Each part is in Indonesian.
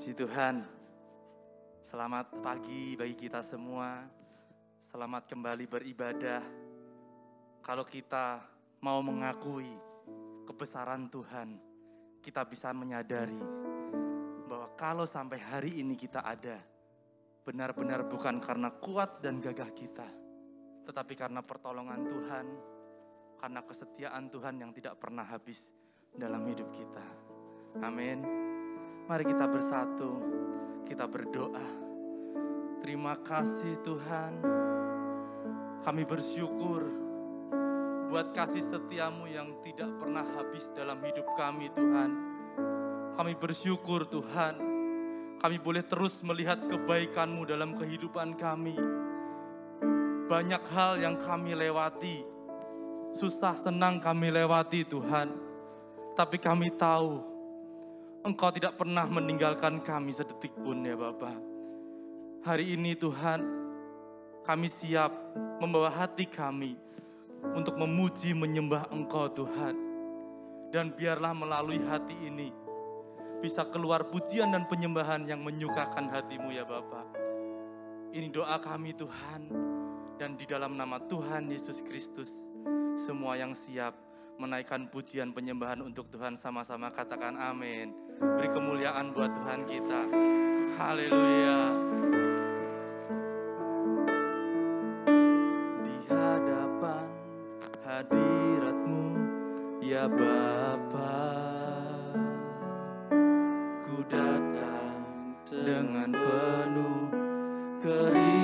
Puji Tuhan. Selamat pagi bagi kita semua. Selamat kembali beribadah. Kalau kita mau mengakui kebesaran Tuhan, kita bisa menyadari bahwa kalau sampai hari ini kita ada, benar-benar bukan karena kuat dan gagah kita, tetapi karena pertolongan Tuhan, karena kesetiaan Tuhan yang tidak pernah habis dalam hidup kita. Amin. Mari kita bersatu, kita berdoa. Terima kasih Tuhan, kami bersyukur buat kasih setiamu yang tidak pernah habis dalam hidup kami Tuhan. Kami bersyukur Tuhan, kami boleh terus melihat kebaikan-Mu dalam kehidupan kami. Banyak hal yang kami lewati, susah senang kami lewati Tuhan. Tapi kami tahu Engkau tidak pernah meninggalkan kami sedetik pun ya Bapa. Hari ini Tuhan, kami siap membawa hati kami untuk memuji menyembah Engkau Tuhan. Dan biarlah melalui hati ini bisa keluar pujian dan penyembahan yang menyukakan hati-Mu ya Bapa. Ini doa kami Tuhan, dan di dalam nama Tuhan Yesus Kristus, semua yang siap menaikkan pujian penyembahan untuk Tuhan sama-sama katakan amin. Beri kemuliaan buat Tuhan kita. Haleluya. Di hadapan hadirat-Mu ya Bapa, ku datang dengan penuh kerinduan.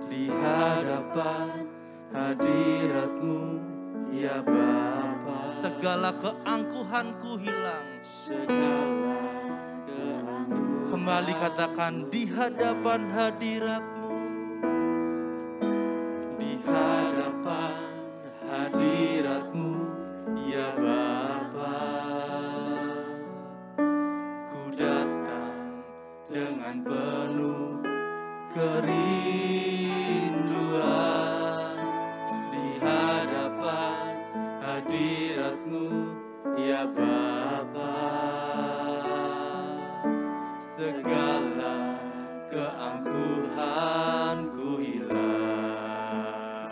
Di hadapan hadirat-Mu ya Bapa, segala keangkuhanku hilang. Segala keangkuhan. Kembali katakan di hadapan hadirat-Mu. Di hadapan hadirat-Mu ya Bapa, ku datang dengan penuh kerinduan. Hadirat-Mu ya Bapa, segala keangkuhanku hilang.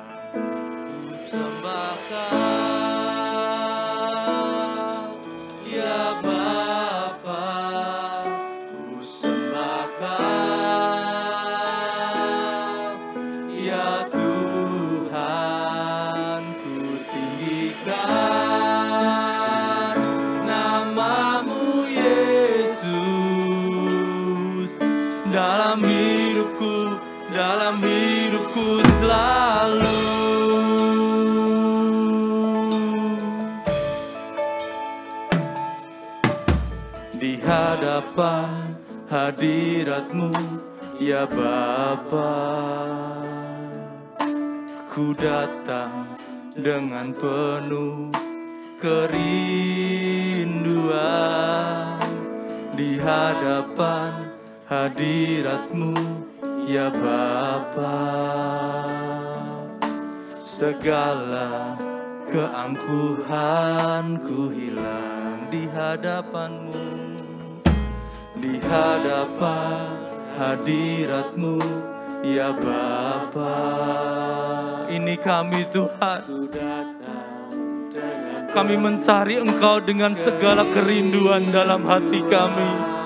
Ku sembah Kau ya Bapa, ku sembah Kau ya Tuhan, ku tinggikan nama-Mu Yesus dalam hidupku selalu. Di hadapan hadirat-Mu ya Bapa, ku datang dengan penuh kerinduan. Di hadapan hadirat-Mu ya Bapa, segala keangkuhanku hilang. Di hadapan-Mu, di hadapan hadirat-Mu ya Bapa, ini kami Tuhan. Kami mencari Engkau dengan segala kerinduan dalam hati kami.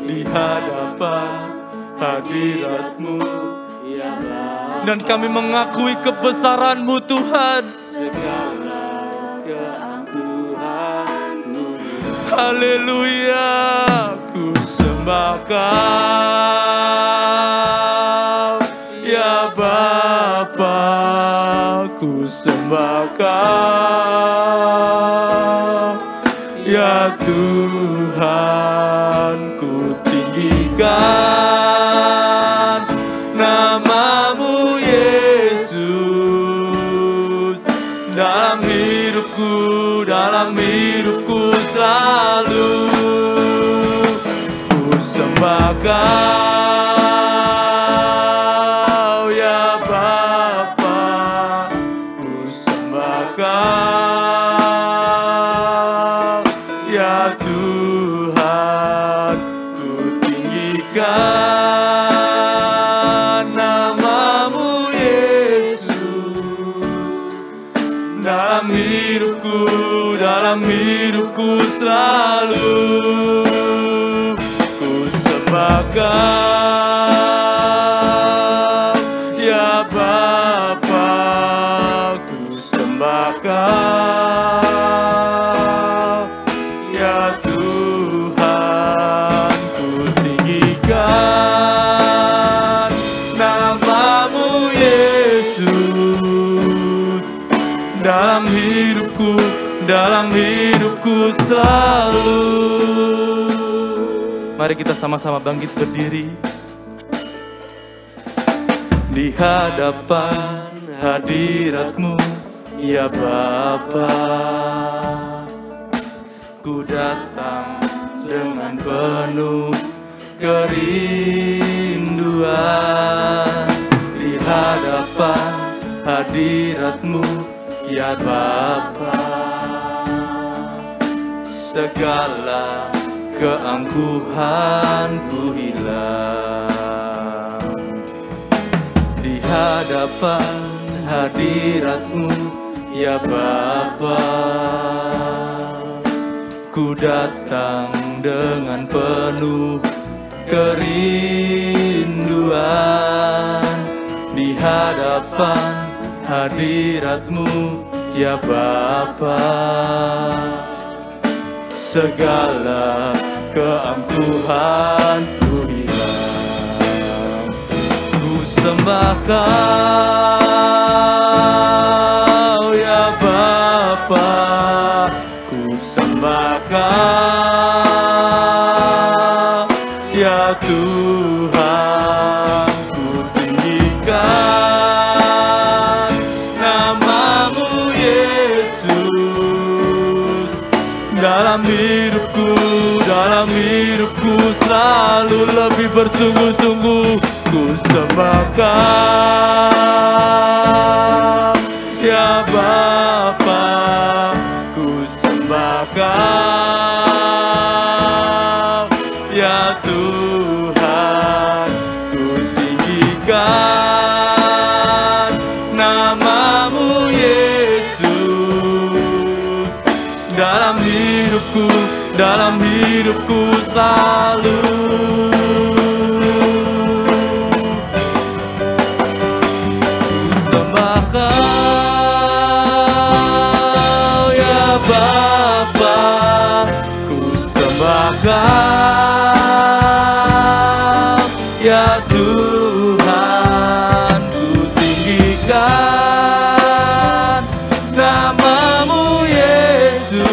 Di hadapan hadirat-Mu ya Bapa, dan kami mengakui kebesaran-Mu Tuhan. Segala keangkuhan-Mu, haleluya. Ku sembah Kau ya Bapa, ku sembah Kau ya Tuhan, ku tinggikan nama-Mu Yesus dalam hidupku selalu. Ku sembah Kau ya Bapa, ku sembah Kau ya Tuhan, ku tinggikan nama-Mu Yesus. Dalam hidupku selalu ku sembahkan. Ya Bapa, ku sembahkan. Ya Tuhan, ku tinggikan nama-Mu Yesus. Dalam hidupku selalu. Mari kita sama-sama bangkit berdiri di hadapan hadirat-Mu, ya Bapa. Ku datang dengan penuh kerinduan di hadapan hadirat-Mu, ya Bapa. Segala keangkuhanku hilang di hadapan hadirat-Mu, ya Bapa. Ku datang dengan penuh kerinduan di hadapan hadirat-Mu, ya Bapa. Segala keangkuhanku hilang, ku sembahkan, ya Bapa. Ku sembahkan, ya Tuhan. Ku tinggikan nama-Mu Yesus. Dalam hidupku selalu lebih bersungguh-sungguh ku sembahkan, ya Bapa. Ku sembahkan, ya Tuhan. Ku tinggikan nama-Mu Yesus. Dalam hidupku selalu. Sembahkan, ya Bapa. Ku sembahkan, ya Tuhan. Ku tinggikan nama-Mu Yesus.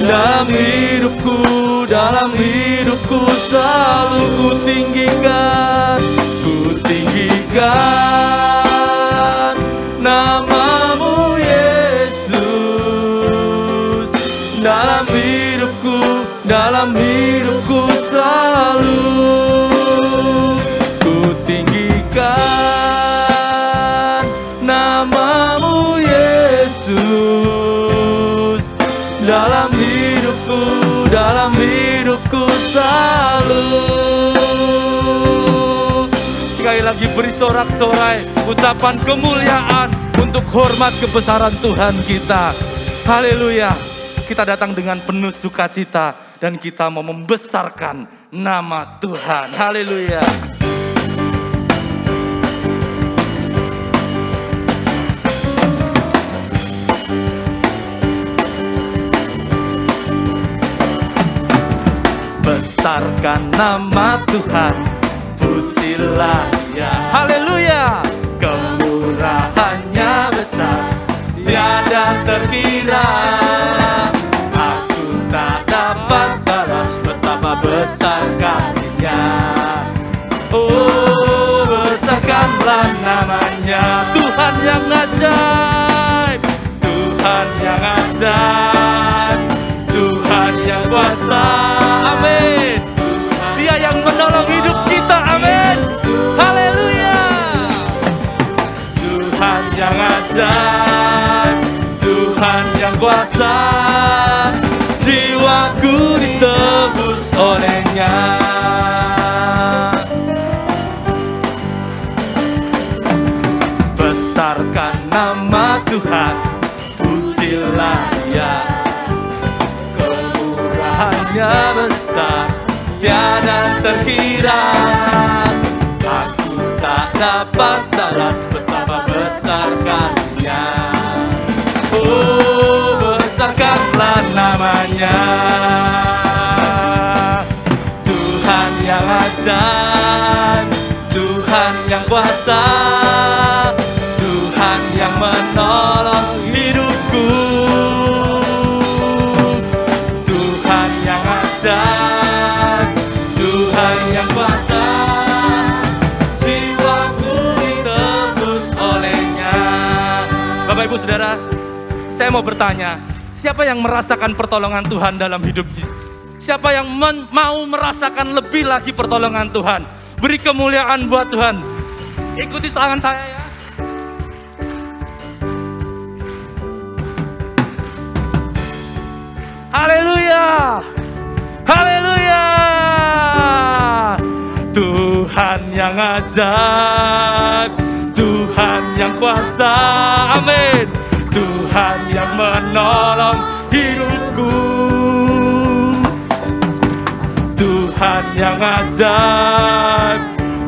Dalam hidupku selalu ku tinggikan nama-Mu Yesus. Dalam hidupku selalu ku tinggikan nama-Mu Yesus. Dalam hidupku selalu. Sekali lagi beri sorak-sorai ucapan kemuliaan untuk hormat kebesaran Tuhan kita. Haleluya. Kita datang dengan penuh sukacita dan kita mau membesarkan nama Tuhan. Haleluya. Besarkan nama Tuhan, pujilah Dia. Haleluya. Kemurahannya besar, tiada terkira. Aku tak dapat balas betapa besar kasih-Nya. Oh, besarkanlah namanya, Tuhan yang ajaib, Tuhan yang ajaib, Tuhan yang kuasa. Amin. Dia yang menolong hidup kita. Amin. Haleluya. Tuhan yang ajaib, Tuhan yang kuasa. kasih-Nya besar, tiada terkira. Aku tak dapat balas betapa besar kasih-Nya. Oh, besarkanlah namanya, Tuhan yang ajaib, Tuhan yang kuasa, Tuhan yang menolong hidupku, Tuhan yang ajaib, Tuhan yang kuasa, jiwaku ditebus oleh-Nya. Bapak Ibu Saudara, saya mau bertanya, siapa yang merasakan pertolongan Tuhan dalam hidupnya? Siapa yang mau merasakan lebih lagi pertolongan Tuhan? Beri kemuliaan buat Tuhan. Ikuti tangan saya ya. Haleluya. Haleluya. Tuhan yang ajaib, Tuhan yang kuasa. Amin. Tuhan yang menolong hidupku, Tuhan yang ajaib,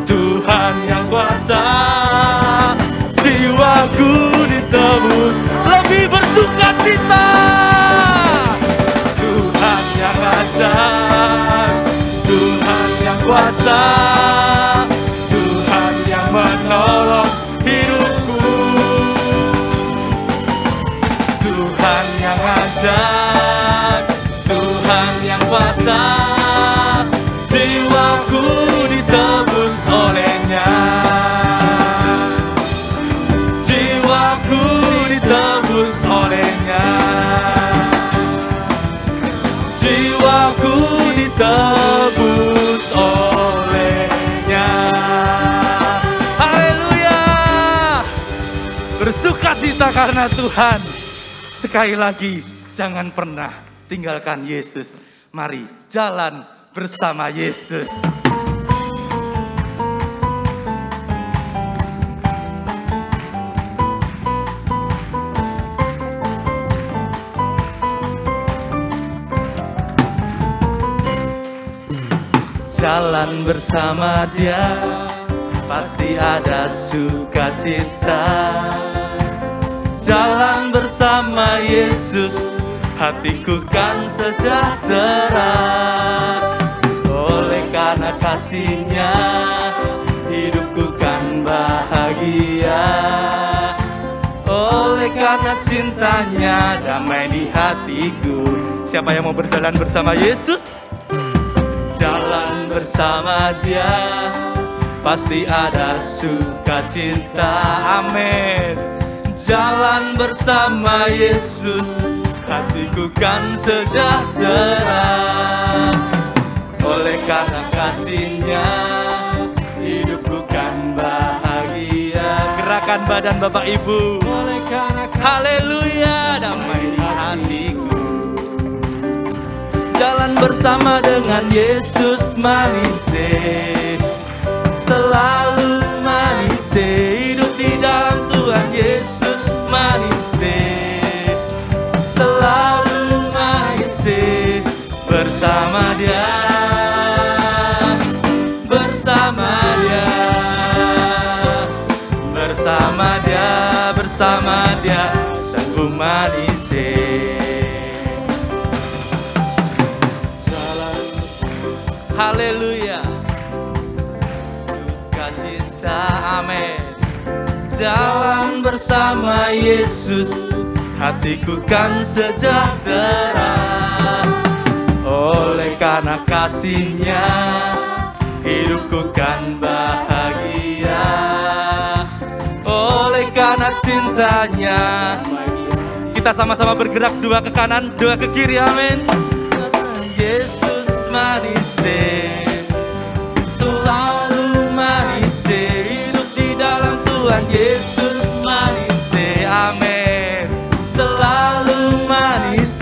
Tuhan yang kuasa, jiwaku ditebus lebih bersuka cita. Tuhan yang ajaib, Tuhan yang kuasa, Tuhan yang menolong hidupku, Tuhan yang ajaib, Tuhan yang kuasa, jiwaku ditebus oleh-Nya, jiwaku ditebus oleh-Nya, jiwaku ditebus oleh-Nya. Haleluya. Bersukacita karena Tuhan. Sekali lagi, jangan pernah tinggalkan Yesus. Mari jalan bersama Yesus. Jalan bersama Dia, pasti ada sukacita. Jalan bersama Yesus, hatiku kan sejahtera. Oleh karena kasih-Nya, hidupku kan bahagia. Oleh karena cinta-Nya, damai di hatiku. Siapa yang mau berjalan bersama Yesus? Jalan bersama Dia, pasti ada sukacita. Amin. Jalan bersama Yesus, hatiku kan sejahtera. Oleh karena kasih-Nya, hidupku kan bahagia. Gerakan badan Bapak Ibu. Haleluya, damai di hatiku. Jalan bersama dengan Yesus manis, selalu manis. Hidup di dalam Tuhan Yesus manis, selalu manis. Bersama Dia, bersama Dia, bersama Dia, bersama Dia, sungguh manis. Haleluya, sukacita, amin. Jalan bersama Yesus, hatiku kan sejahtera. Oleh karena kasih-Nya, hidupku kan bahagia. Oleh karena cinta-Nya, kita sama-sama bergerak, dua ke kanan, dua ke kiri, amin. Yesus manis, selalu manis. Hidup di dalam Tuhan Yesus manis, amin. Selalu manis,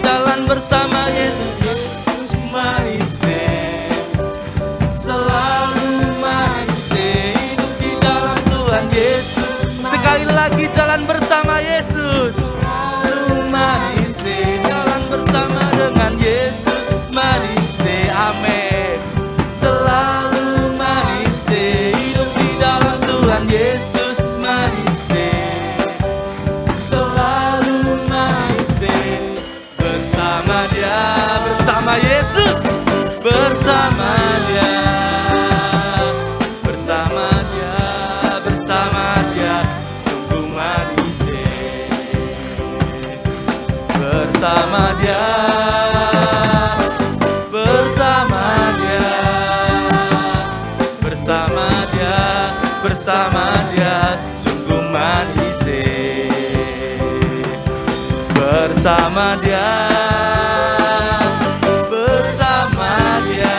jalan bersama Yesus manis, selalu manis. Hidup di dalam Tuhan Yesus. Sekali lagi, jalan bersama Yesus manis, jalan bersama dengan Yesus manis. bersama Dia, bersama Yesus, bersama Dia, bersama Dia, bersama Dia, sungguh manis. Bersama Dia, bersama Dia, bersama Dia, bersama Dia, sungguh manis. Bersama Dia, bersama Dia,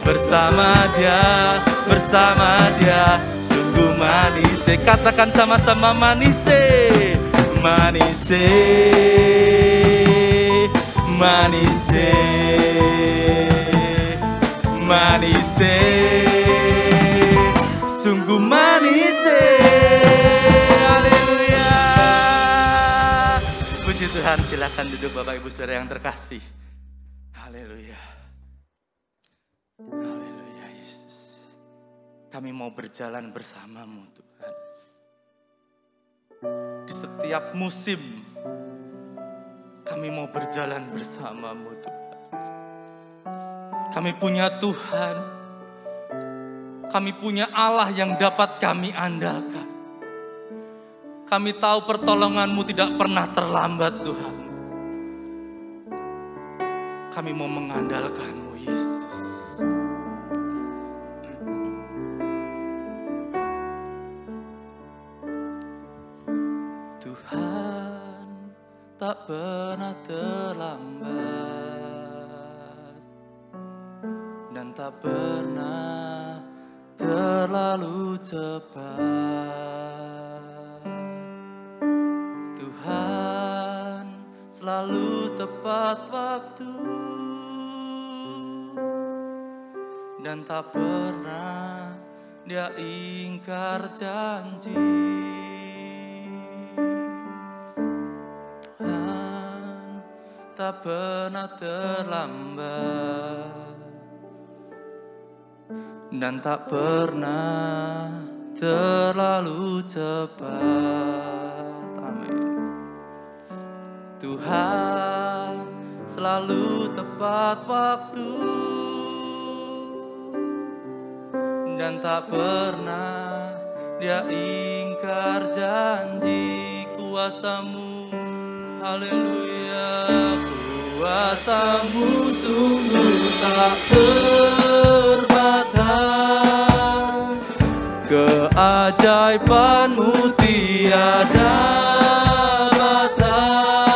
bersama Dia, bersama Dia, sungguh manis. Katakan sama-sama manis, manis, manis, manis, sungguh manis. Haleluya. Puji Tuhan, silakan duduk Bapak Ibu Saudara yang terkasih. Haleluya. Haleluya Yesus. Kami mau berjalan bersama-Mu Tuhan. Di setiap musim kami mau berjalan bersama-Mu Tuhan. Kami punya Tuhan. Kami punya Allah yang dapat kami andalkan. Kami tahu pertolongan-Mu tidak pernah terlambat Tuhan. Kami mau mengandalkan-Mu Yesus. Tuhan tak pernah terlambat dan tak pernah terlalu cepat. Tuhan selalu tepat waktu dan tak pernah Dia ingkar janji. Tuhan tak pernah terlambat dan tak pernah terlalu cepat. Amin. Tuhan selalu tepat waktu dan tak pernah Dia ingkar janji. Kuasa-Mu, haleluya, kuasa-Mu sungguh tak terbatas, keajaiban-Mu tiada batas.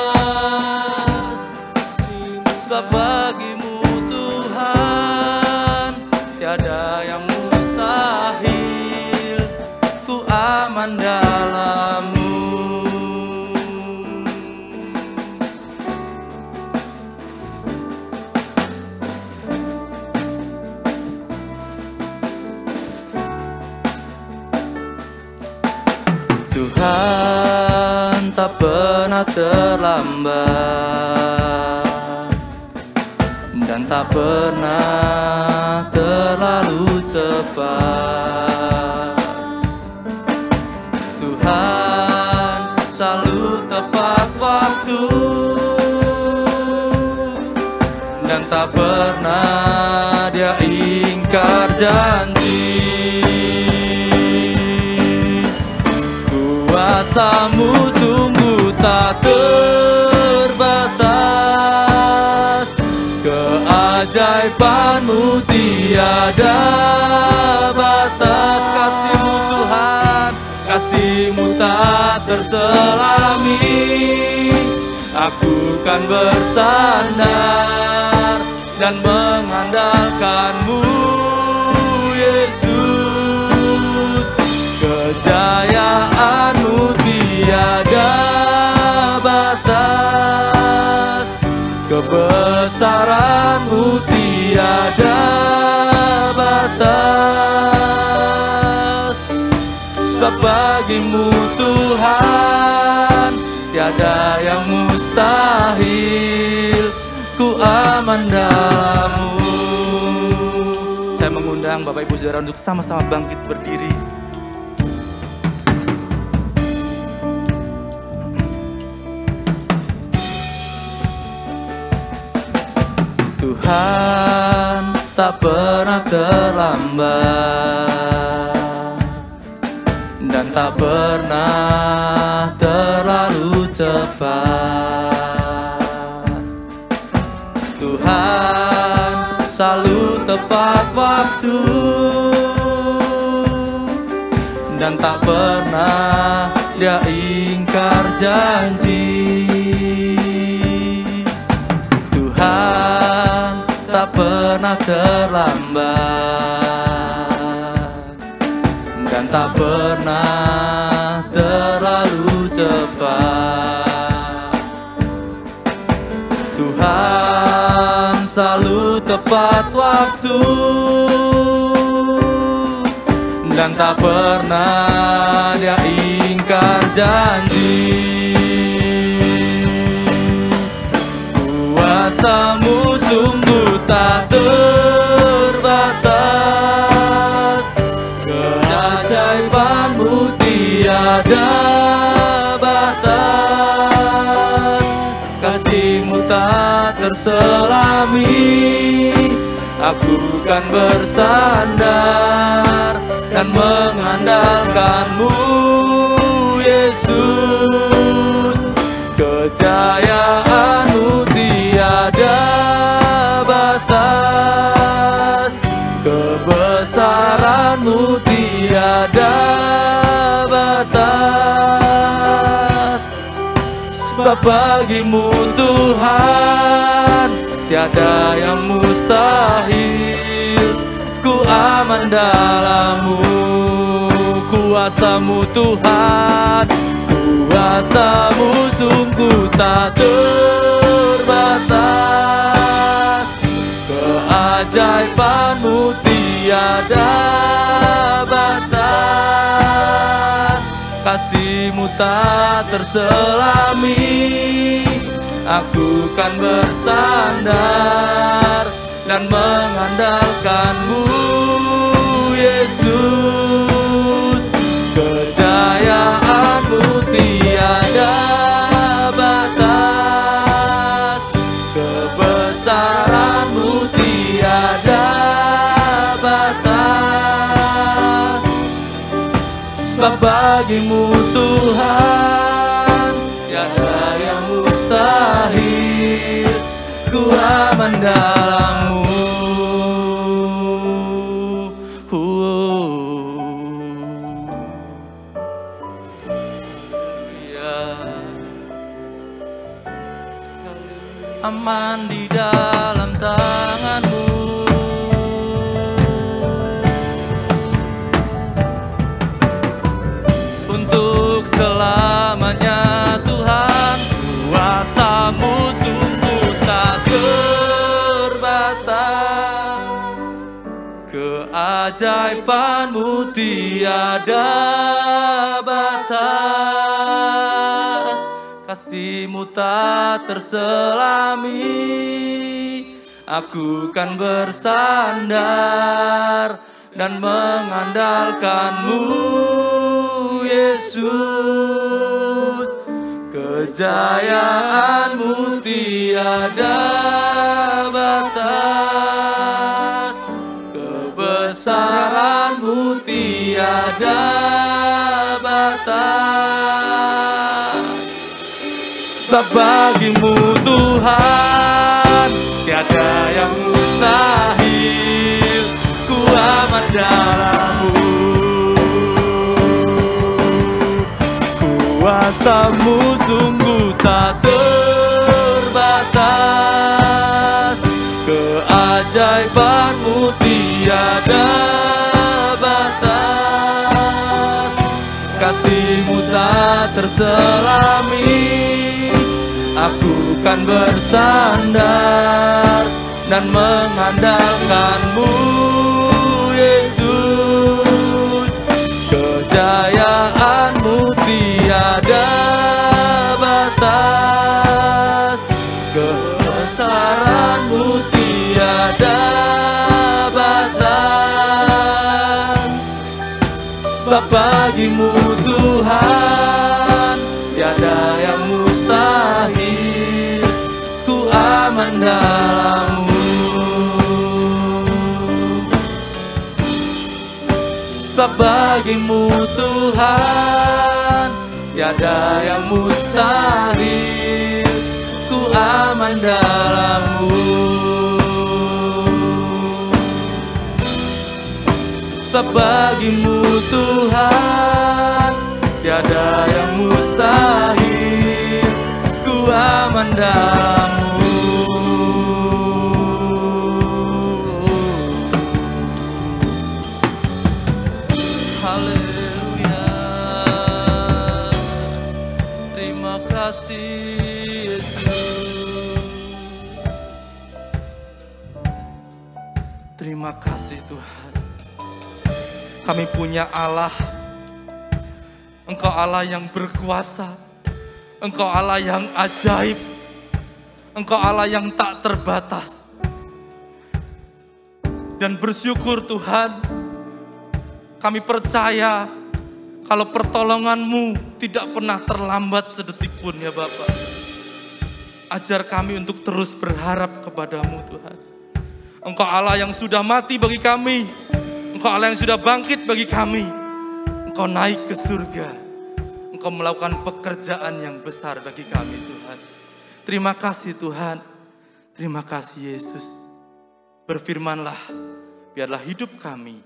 Sebab bagi-Mu Tuhan tiada yang mustahil, ku aman dalam-Mu. Tuhan tak pernah terlambat dan tak pernah terlalu cepat. Tuhan selalu tepat waktu dan tak pernah Dia ingkar janji. Kuasa-Mu sungguh tak terbatas, keajaiban-Mu tiada batas. Kasih-Mu Tuhan, kasih-Mu tak terselami. Aku kan bersandar dan mengandalkan-Mu Yesus. Kejayaan-Mu tiada batas, kebesaran-Mu tiada batas. Sebab bagi-Mu Tuhan tiada yang mustahil, ku aman dalam-Mu. Saya mengundang Bapak Ibu Saudara untuk sama-sama bangkit berdiri. Tuhan tak pernah terlambat dan tak pernah terlalu cepat. Tuhan selalu tepat waktu dan tak pernah Dia ingkar janji. Tuhan tak pernah terlambat dan tak pernah terlalu cepat. Tuhan selalu tepat waktu dan tak pernah Dia ingkar janji. Kuasa-Mu sungguh tak terbatas, keajaiban-Mu tiada batas, kasih-Mu tak terselami. Aku kan bersandar dan mengandalkan-Mu, Yesus. Kejayaan-Mu tiada batas, kebesaran-Mu tiada batas. Sebab bagi-Mu Tuhan tiada yang mustahil. Ku aman dalam-Mu, kuasa-Mu Tuhan. Kuasa-Mu sungguh tak terbatas, keajaiban-Mu tiada batas, kasih-Mu tak terselami. Aku kan bersandar dan mengandalkan-Mu, Yesus. Kejayaan-Mu tiada batas, kebesaran-Mu tiada batas. Sebab bagi-Mu Tuhan tiada yang mustahil. Ku aman dalam-Mu. Aman di dalam tangan-Mu. Untuk selamanya Tuhan, kuasa-Mu sungguh tak terbatas, keajaiban-Mu tiada batas, kasih-Mu tak terselami. Aku kan bersandar dan mengandalkan-Mu, Yesus. Kejayaan-Mu tiada batas, kebesaran-Mu tiada batas. Sebab bagi-Mu Tuhan tiada yang mustahil. Ku aman dalam-Mu, kuasa-Mu sungguh tak terbatas, keajaiban-Mu tiada batas, kasih-Mu tak terselami. Aku kan bersandar dan mengandalkan-Mu, Yesus. Kejayaan-Mu tiada batas, kebesaran-Mu tiada batas. Sebab bagi-Mu Tuhan tiada yang mustahil. Ku aman dalam-Mu. bagimu Tuhan, tiada yang mustahil, ku aman dalam-Mu. Sebab bagimu Tuhan, tiada yang mustahil, ku aman dalam-Mu. Haleluya. Terima kasih Yesus. Terima kasih Tuhan. Kami punya Allah. Engkau Allah yang berkuasa. Engkau Allah yang ajaib. Engkau Allah yang tak terbatas. Dan bersyukur Tuhan, kami percaya kalau pertolongan-Mu tidak pernah terlambat sedetik pun ya Bapa. Ajar kami untuk terus berharap kepada-Mu Tuhan. Engkau Allah yang sudah mati bagi kami. Engkau Allah yang sudah bangkit bagi kami. Engkau naik ke surga. Engkau melakukan pekerjaan yang besar bagi kami Tuhan. Terima kasih Tuhan. Terima kasih Yesus. Berfirmanlah, biarlah hidup kami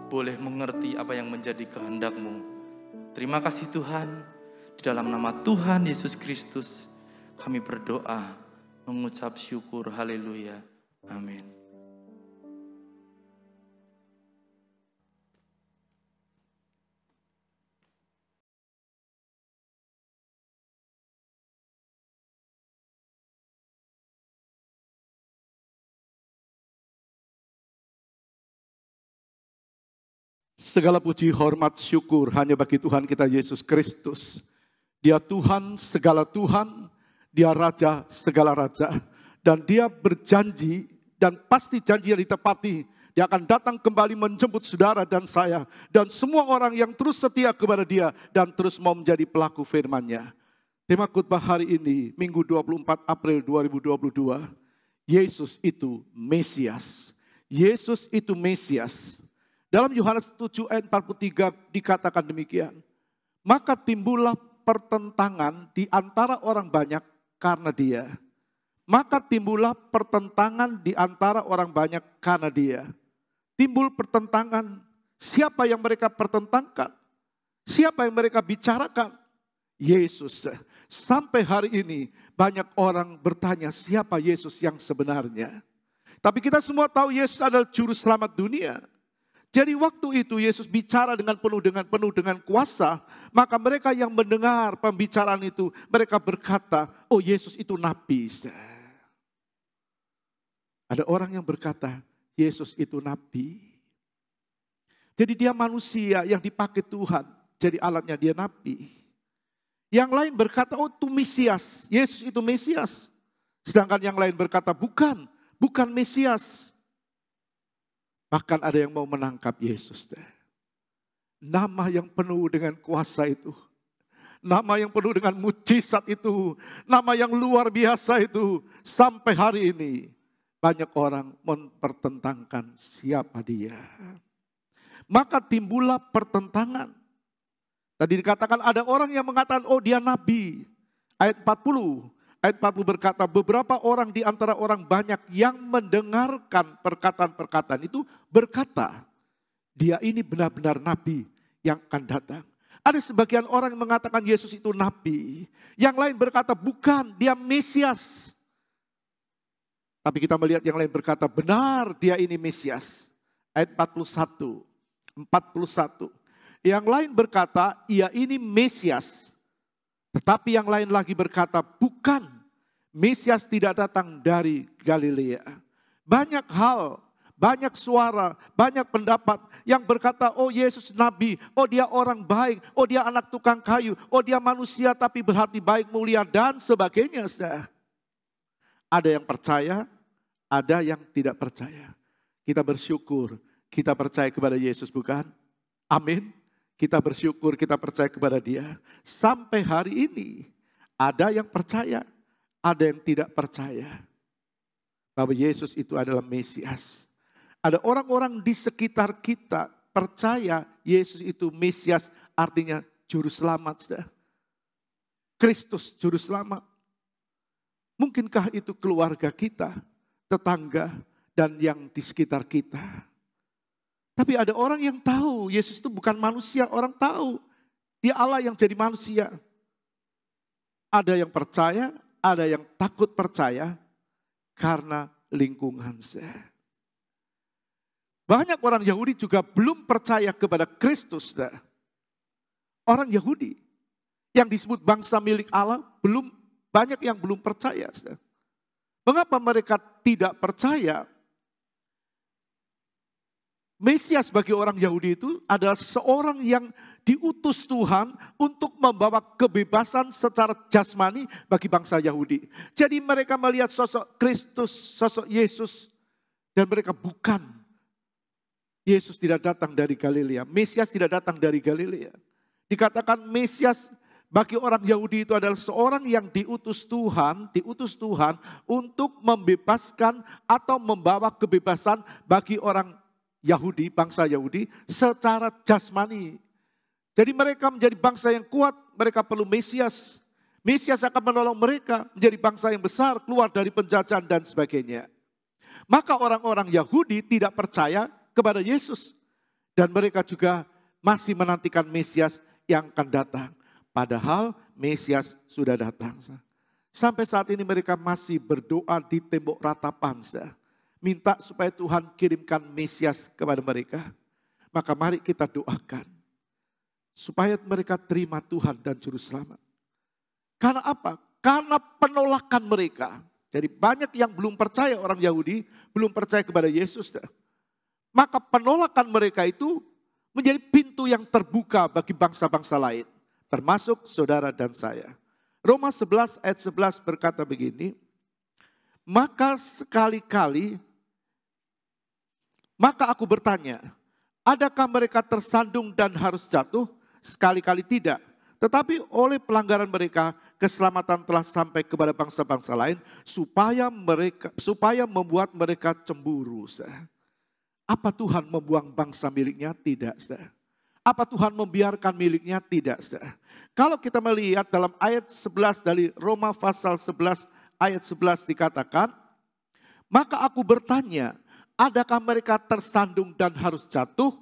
boleh mengerti apa yang menjadi kehendak-Mu. Terima kasih Tuhan. Di dalam nama Tuhan Yesus Kristus kami berdoa, mengucap syukur. Haleluya. Amin. Segala puji, hormat, syukur hanya bagi Tuhan kita Yesus Kristus. Dia Tuhan segala Tuhan, Dia Raja segala Raja. Dan Dia berjanji, dan pasti janjinya ditepati. Dia akan datang kembali menjemput saudara dan saya. Dan semua orang yang terus setia kepada Dia dan terus mau menjadi pelaku firman-Nya. Tema khotbah hari ini, Minggu 24 April 2022. Yesus itu Mesias. Yesus itu Mesias. Dalam Yohanes 7 ayat 43 dikatakan demikian. Maka timbullah pertentangan di antara orang banyak karena Dia. Maka timbullah pertentangan di antara orang banyak karena Dia. Timbul pertentangan. Siapa yang mereka pertentangkan? Siapa yang mereka bicarakan? Yesus. Sampai hari ini banyak orang bertanya siapa Yesus yang sebenarnya. Tapi kita semua tahu Yesus adalah juru selamat dunia. Jadi waktu itu Yesus bicara dengan penuh dengan kuasa, maka mereka yang mendengar pembicaraan itu, mereka berkata, oh Yesus itu nabi. Ada orang yang berkata, Yesus itu nabi. Jadi dia manusia yang dipakai Tuhan, jadi alatnya dia nabi. Yang lain berkata, oh itu Mesias, Yesus itu Mesias. Sedangkan yang lain berkata, bukan Mesias. Bahkan ada yang mau menangkap Yesus. Nama yang penuh dengan kuasa itu. Nama yang penuh dengan mujizat itu. Nama yang luar biasa itu. Sampai hari ini banyak orang mempertentangkan siapa Dia. Maka timbullah pertentangan. Tadi dikatakan ada orang yang mengatakan oh dia nabi. Ayat 40. Ayat 40 berkata, beberapa orang di antara orang banyak yang mendengarkan perkataan-perkataan itu berkata, dia ini benar-benar nabi yang akan datang. Ada sebagian orang yang mengatakan Yesus itu nabi. Yang lain berkata, bukan, dia Mesias. Tapi kita melihat yang lain berkata, benar dia ini Mesias. Ayat 41. Yang lain berkata, ia ini Mesias. Tetapi yang lain lagi berkata, bukan, Mesias tidak datang dari Galilea. Banyak hal, banyak suara, banyak pendapat yang berkata, oh Yesus nabi, oh dia orang baik, oh dia anak tukang kayu, oh dia manusia tapi berhati baik, mulia dan sebagainya. Ada yang percaya, ada yang tidak percaya. Kita bersyukur, kita percaya kepada Yesus bukan? Amin. Kita bersyukur, kita percaya kepada Dia. Sampai hari ini ada yang percaya, ada yang tidak percaya bahwa Yesus itu adalah Mesias. Ada orang-orang di sekitar kita percaya Yesus itu Mesias, artinya juru selamat, saudara. Kristus juru selamat. Mungkinkah itu keluarga kita, tetangga, dan yang di sekitar kita? Tapi ada orang yang tahu Yesus itu bukan manusia, orang tahu Dia Allah yang jadi manusia. Ada yang percaya, ada yang takut percaya karena lingkungan saya. Banyak orang Yahudi juga belum percaya kepada Kristus. Orang Yahudi yang disebut bangsa milik Allah, banyak yang belum percaya. Mengapa mereka tidak percaya? Mesias bagi orang Yahudi itu adalah seorang yang diutus Tuhan untuk membawa kebebasan secara jasmani bagi bangsa Yahudi. Jadi mereka melihat sosok Kristus, sosok Yesus, dan mereka bukan. Yesus tidak datang dari Galilea, Mesias tidak datang dari Galilea. Dikatakan Mesias bagi orang Yahudi itu adalah seorang yang diutus Tuhan untuk membebaskan atau membawa kebebasan bagi orang Yahudi, bangsa Yahudi secara jasmani. Jadi mereka menjadi bangsa yang kuat, mereka perlu Mesias. Mesias akan menolong mereka menjadi bangsa yang besar, keluar dari penjajahan dan sebagainya. Maka orang-orang Yahudi tidak percaya kepada Yesus. Dan mereka juga masih menantikan Mesias yang akan datang. Padahal Mesias sudah datang. Sampai saat ini mereka masih berdoa di tembok ratapan. Minta supaya Tuhan kirimkan Mesias kepada mereka. Maka mari kita doakan. Supaya mereka terima Tuhan dan Juru Selamat. Karena apa? Karena penolakan mereka. Jadi banyak yang belum percaya orang Yahudi, belum percaya kepada Yesus. Maka penolakan mereka itu menjadi pintu yang terbuka bagi bangsa-bangsa lain. Termasuk saudara dan saya. Roma 11 ayat 11 berkata begini. Maka aku bertanya, adakah mereka tersandung dan harus jatuh? Sekali-kali tidak. Tetapi oleh pelanggaran mereka, keselamatan telah sampai kepada bangsa-bangsa lain, supaya membuat mereka cemburu. Apa Tuhan membuang bangsa miliknya? Tidak. Apa Tuhan membiarkan miliknya? Tidak. Kalau kita melihat dalam ayat 11 dari Roma pasal 11 ayat 11 dikatakan, maka aku bertanya, adakah mereka tersandung dan harus jatuh?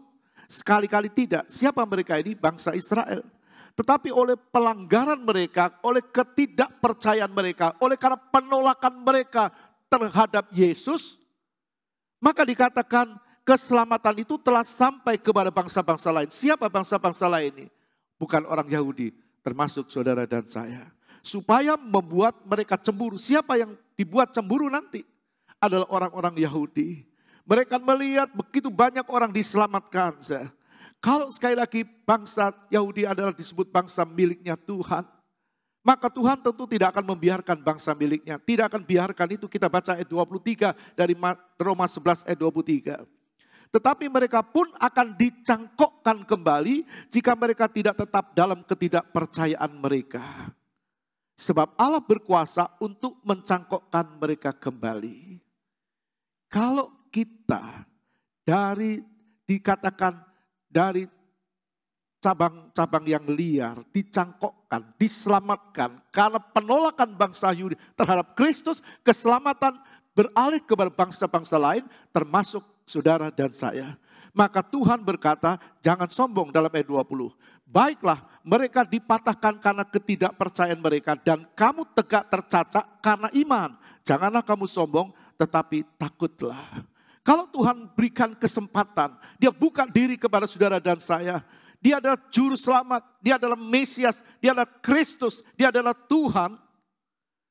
Sekali-kali tidak. Siapa mereka ini? Bangsa Israel. Tetapi oleh pelanggaran mereka, oleh ketidakpercayaan mereka, oleh karena penolakan mereka terhadap Yesus, maka dikatakan keselamatan itu telah sampai kepada bangsa-bangsa lain. Siapa bangsa-bangsa lain ini? Bukan orang Yahudi, termasuk saudara dan saya. Supaya membuat mereka cemburu. Siapa yang dibuat cemburu nanti? Adalah orang-orang Yahudi. Mereka melihat begitu banyak orang diselamatkan. Kalau sekali lagi bangsa Yahudi adalah disebut bangsa miliknya Tuhan, maka Tuhan tentu tidak akan membiarkan bangsa miliknya. Tidak akan biarkan itu, kita baca ayat 23 dari Roma 11 ayat 23. Tetapi mereka pun akan dicangkokkan kembali jika mereka tidak tetap dalam ketidakpercayaan mereka. Sebab Allah berkuasa untuk mencangkokkan mereka kembali. Kalau kita dikatakan dari cabang-cabang yang liar, dicangkokkan, diselamatkan. Karena penolakan bangsa Yahudi terhadap Kristus, keselamatan beralih kepada bangsa-bangsa lain, termasuk saudara dan saya. Maka Tuhan berkata, jangan sombong dalam ayat 20. Baiklah, mereka dipatahkan karena ketidakpercayaan mereka, dan kamu tegak tercacak karena iman. Janganlah kamu sombong, tetapi takutlah. Kalau Tuhan berikan kesempatan, Dia buka diri kepada saudara dan saya. Dia adalah Juru Selamat, Dia adalah Mesias, Dia adalah Kristus, Dia adalah Tuhan.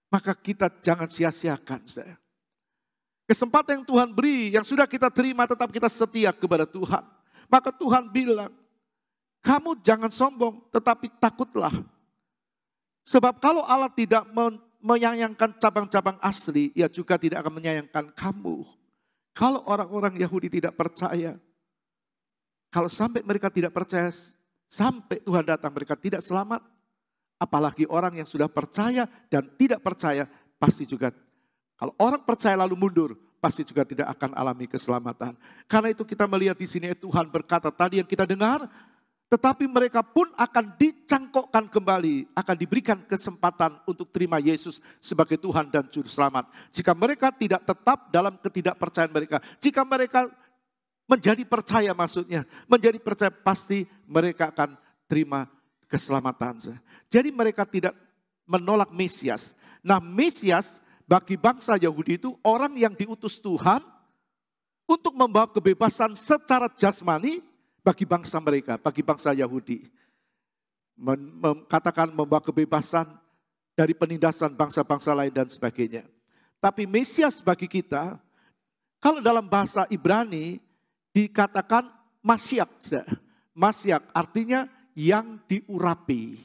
Maka kita jangan sia-siakan. Kesempatan yang Tuhan beri, yang sudah kita terima, tetap kita setia kepada Tuhan. Maka Tuhan bilang, kamu jangan sombong, tetapi takutlah. Sebab kalau Allah tidak menyayangkan cabang-cabang asli, Ia juga tidak akan menyayangkan kamu. Kalau orang-orang Yahudi tidak percaya, kalau sampai mereka tidak percaya, sampai Tuhan datang mereka tidak selamat. Apalagi orang yang sudah percaya dan tidak percaya, pasti juga. Kalau orang percaya lalu mundur, pasti juga tidak akan alami keselamatan. Karena itu kita melihat di sini Tuhan berkata tadi yang kita dengar, tetapi mereka pun akan dicangkokkan kembali, akan diberikan kesempatan untuk terima Yesus sebagai Tuhan dan Juru Selamat. Jika mereka tidak tetap dalam ketidakpercayaan mereka, jika mereka menjadi percaya maksudnya, menjadi percaya pasti mereka akan terima keselamatan. Jadi mereka tidak menolak Mesias. Nah, Mesias bagi bangsa Yahudi itu orang yang diutus Tuhan untuk membawa kebebasan secara jasmani bagi bangsa mereka, bagi bangsa Yahudi. Katakan membawa kebebasan dari penindasan bangsa-bangsa lain dan sebagainya. Tapi Mesias bagi kita, kalau dalam bahasa Ibrani dikatakan Masyak. Masyak artinya yang diurapi.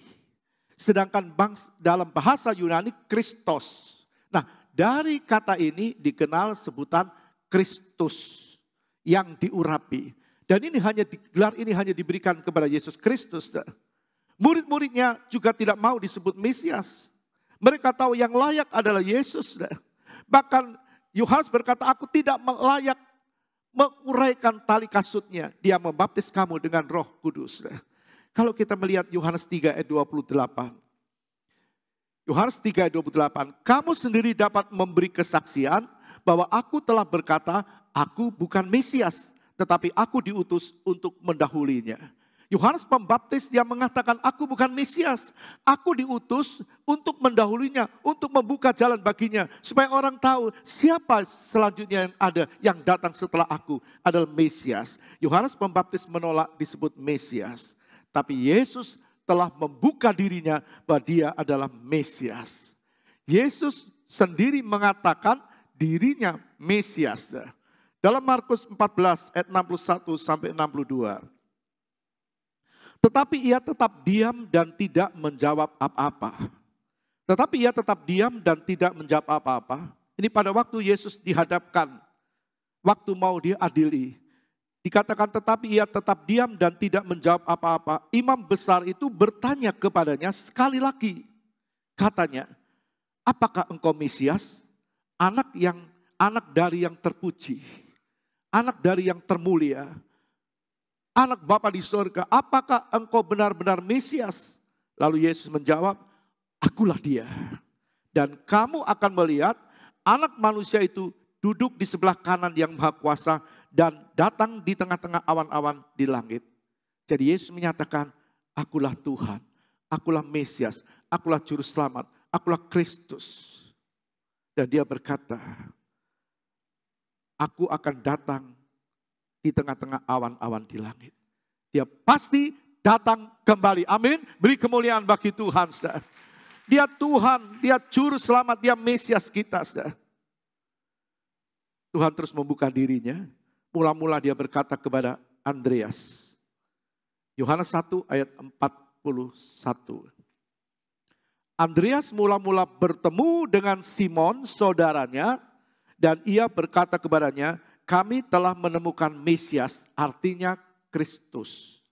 Sedangkan dalam bahasa Yunani Kristos. Nah, dari kata ini dikenal sebutan Kristus yang diurapi. Dan ini hanya diberikan kepada Yesus Kristus. Murid-muridnya juga tidak mau disebut Mesias. Mereka tahu yang layak adalah Yesus. Bahkan Yohanes berkata, aku tidak layak menguraikan tali kasutnya. Dia membaptis kamu dengan Roh Kudus. Kalau kita melihat Yohanes 3 ayat 28. Yohanes 3 ayat 28. Kamu sendiri dapat memberi kesaksian bahwa aku telah berkata, aku bukan Mesias, tetapi aku diutus untuk mendahulinya. Yohanes Pembaptis dia mengatakan, aku bukan Mesias. Aku diutus untuk mendahulinya, untuk membuka jalan baginya. Supaya orang tahu siapa selanjutnya yang ada, yang datang setelah aku adalah Mesias. Yohanes Pembaptis menolak disebut Mesias. Tapi Yesus telah membuka dirinya bahwa dia adalah Mesias. Yesus sendiri mengatakan dirinya Mesias. Dalam Markus 14 ayat 61 sampai 62. Tetapi ia tetap diam dan tidak menjawab apa-apa. Tetapi ia tetap diam dan tidak menjawab apa-apa. Ini pada waktu Yesus dihadapkan, waktu mau diadili. Dikatakan tetapi ia tetap diam dan tidak menjawab apa-apa. Imam besar itu bertanya kepadanya sekali lagi. Katanya, apakah engkau Mesias? Anak dari yang terpuji. Anak dari yang termulia. Anak Bapa di surga, apakah engkau benar-benar Mesias? Lalu Yesus menjawab, akulah dia. Dan kamu akan melihat anak manusia itu duduk di sebelah kanan yang maha kuasa dan datang di tengah-tengah awan-awan di langit. Jadi Yesus menyatakan, akulah Tuhan, akulah Mesias, akulah Juru Selamat, akulah Kristus. Dan dia berkata, aku akan datang di tengah-tengah awan-awan di langit. Dia pasti datang kembali. Amin. Beri kemuliaan bagi Tuhan. Saudara. Dia Tuhan, dia Juru Selamat, dia Mesias kita. Saudara. Tuhan terus membuka dirinya. Mula-mula dia berkata kepada Andreas. Yohanes 1 ayat 41. Andreas mula-mula bertemu dengan Simon, saudaranya. Dan ia berkata kepadanya, kami telah menemukan Mesias, artinya Kristus.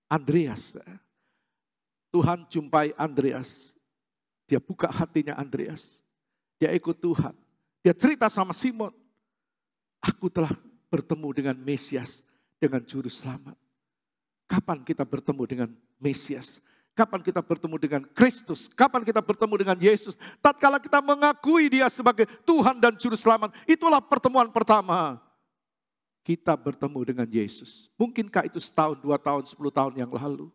Andreas. Tuhan jumpai Andreas. Dia buka hatinya Andreas. Dia ikut Tuhan. Dia cerita sama Simon. Aku telah bertemu dengan Mesias, dengan Juru Selamat. Kapan kita bertemu dengan Mesias? Kapan kita bertemu dengan Kristus? Kapan kita bertemu dengan Yesus? Tatkala kita mengakui dia sebagai Tuhan dan Juru Selamat. Itulah pertemuan pertama. Kita bertemu dengan Yesus. Mungkinkah itu setahun, 2 tahun, 10 tahun yang lalu?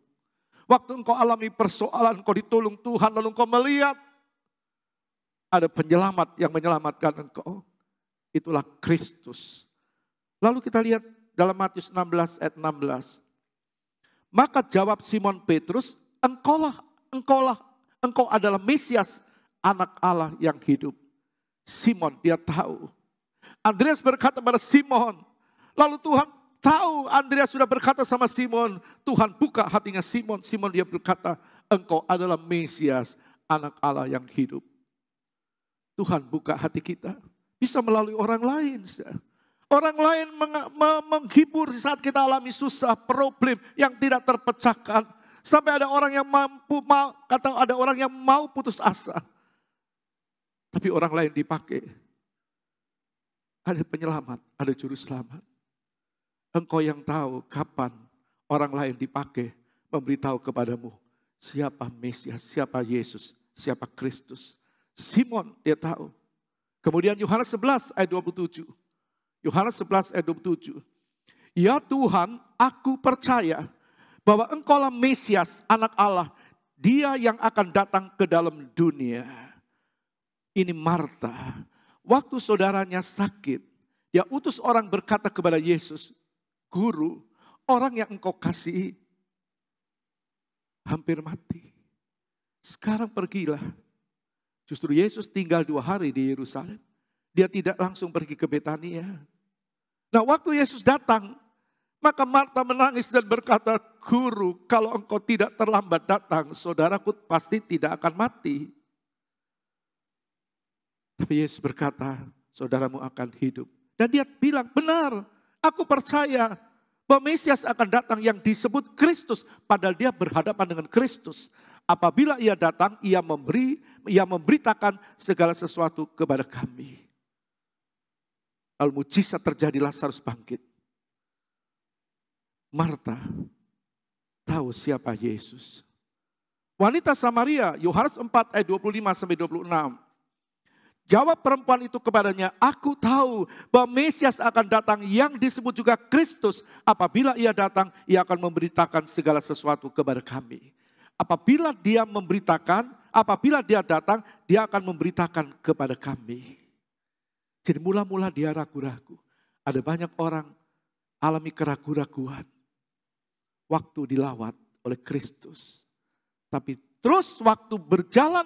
Waktu engkau alami persoalan, engkau ditolong Tuhan, lalu engkau melihat ada penyelamat yang menyelamatkan engkau. Itulah Kristus. Lalu kita lihat dalam Matius 16 ayat 16. Maka jawab Simon Petrus, engkau adalah Mesias, anak Allah yang hidup. Simon dia tahu. Andreas berkata pada Simon, lalu Tuhan tahu Andreas sudah berkata sama Simon. Tuhan buka hatinya Simon. Simon dia berkata, engkau adalah Mesias, anak Allah yang hidup. Tuhan buka hati kita. Bisa melalui orang lain. Orang lain menghibur saat kita alami susah, problem yang tidak terpecahkan. Sampai ada orang yang ada orang yang mau putus asa. Tapi orang lain dipakai. ada penyelamat, ada juru selamat. Engkau yang tahu kapan orang lain dipakai memberitahu kepadamu siapa Mesias, siapa Yesus, siapa Kristus. Simon dia tahu. Kemudian Yohanes 11 ayat 27. Yohanes 11 ayat 27. Ya Tuhan, aku percaya bahwa Engkaulah Mesias, anak Allah, Dia yang akan datang ke dalam dunia. Ini Marta. Waktu saudaranya sakit, dia utus orang berkata kepada Yesus, Guru, orang yang Engkau kasihi hampir mati. Sekarang pergilah. Justru Yesus tinggal 2 hari di Yerusalem. Dia tidak langsung pergi ke Betania. Nah, waktu Yesus datang, maka Marta menangis dan berkata, Guru, kalau Engkau tidak terlambat datang, saudaraku pasti tidak akan mati. Tapi Yesus berkata, saudaramu akan hidup. Dan dia bilang, benar, aku percaya bahwa Mesias akan datang yang disebut Kristus. Padahal dia berhadapan dengan Kristus. Apabila ia datang, ia memberitakan segala sesuatu kepada kami. Lalu mujizat terjadi, Lazarus bangkit. Marta tahu siapa Yesus. Wanita Samaria, Yohanes 4 ayat 25-26. Jawab perempuan itu kepadanya, aku tahu bahwa Mesias akan datang yang disebut juga Kristus. Apabila ia datang, ia akan memberitakan segala sesuatu kepada kami. Apabila dia datang, dia akan memberitakan kepada kami. Jadi mula-mula dia ragu-ragu. Ada banyak orang alami keraguan-raguan. Waktu dilawat oleh Kristus. Tapi terus waktu berjalan,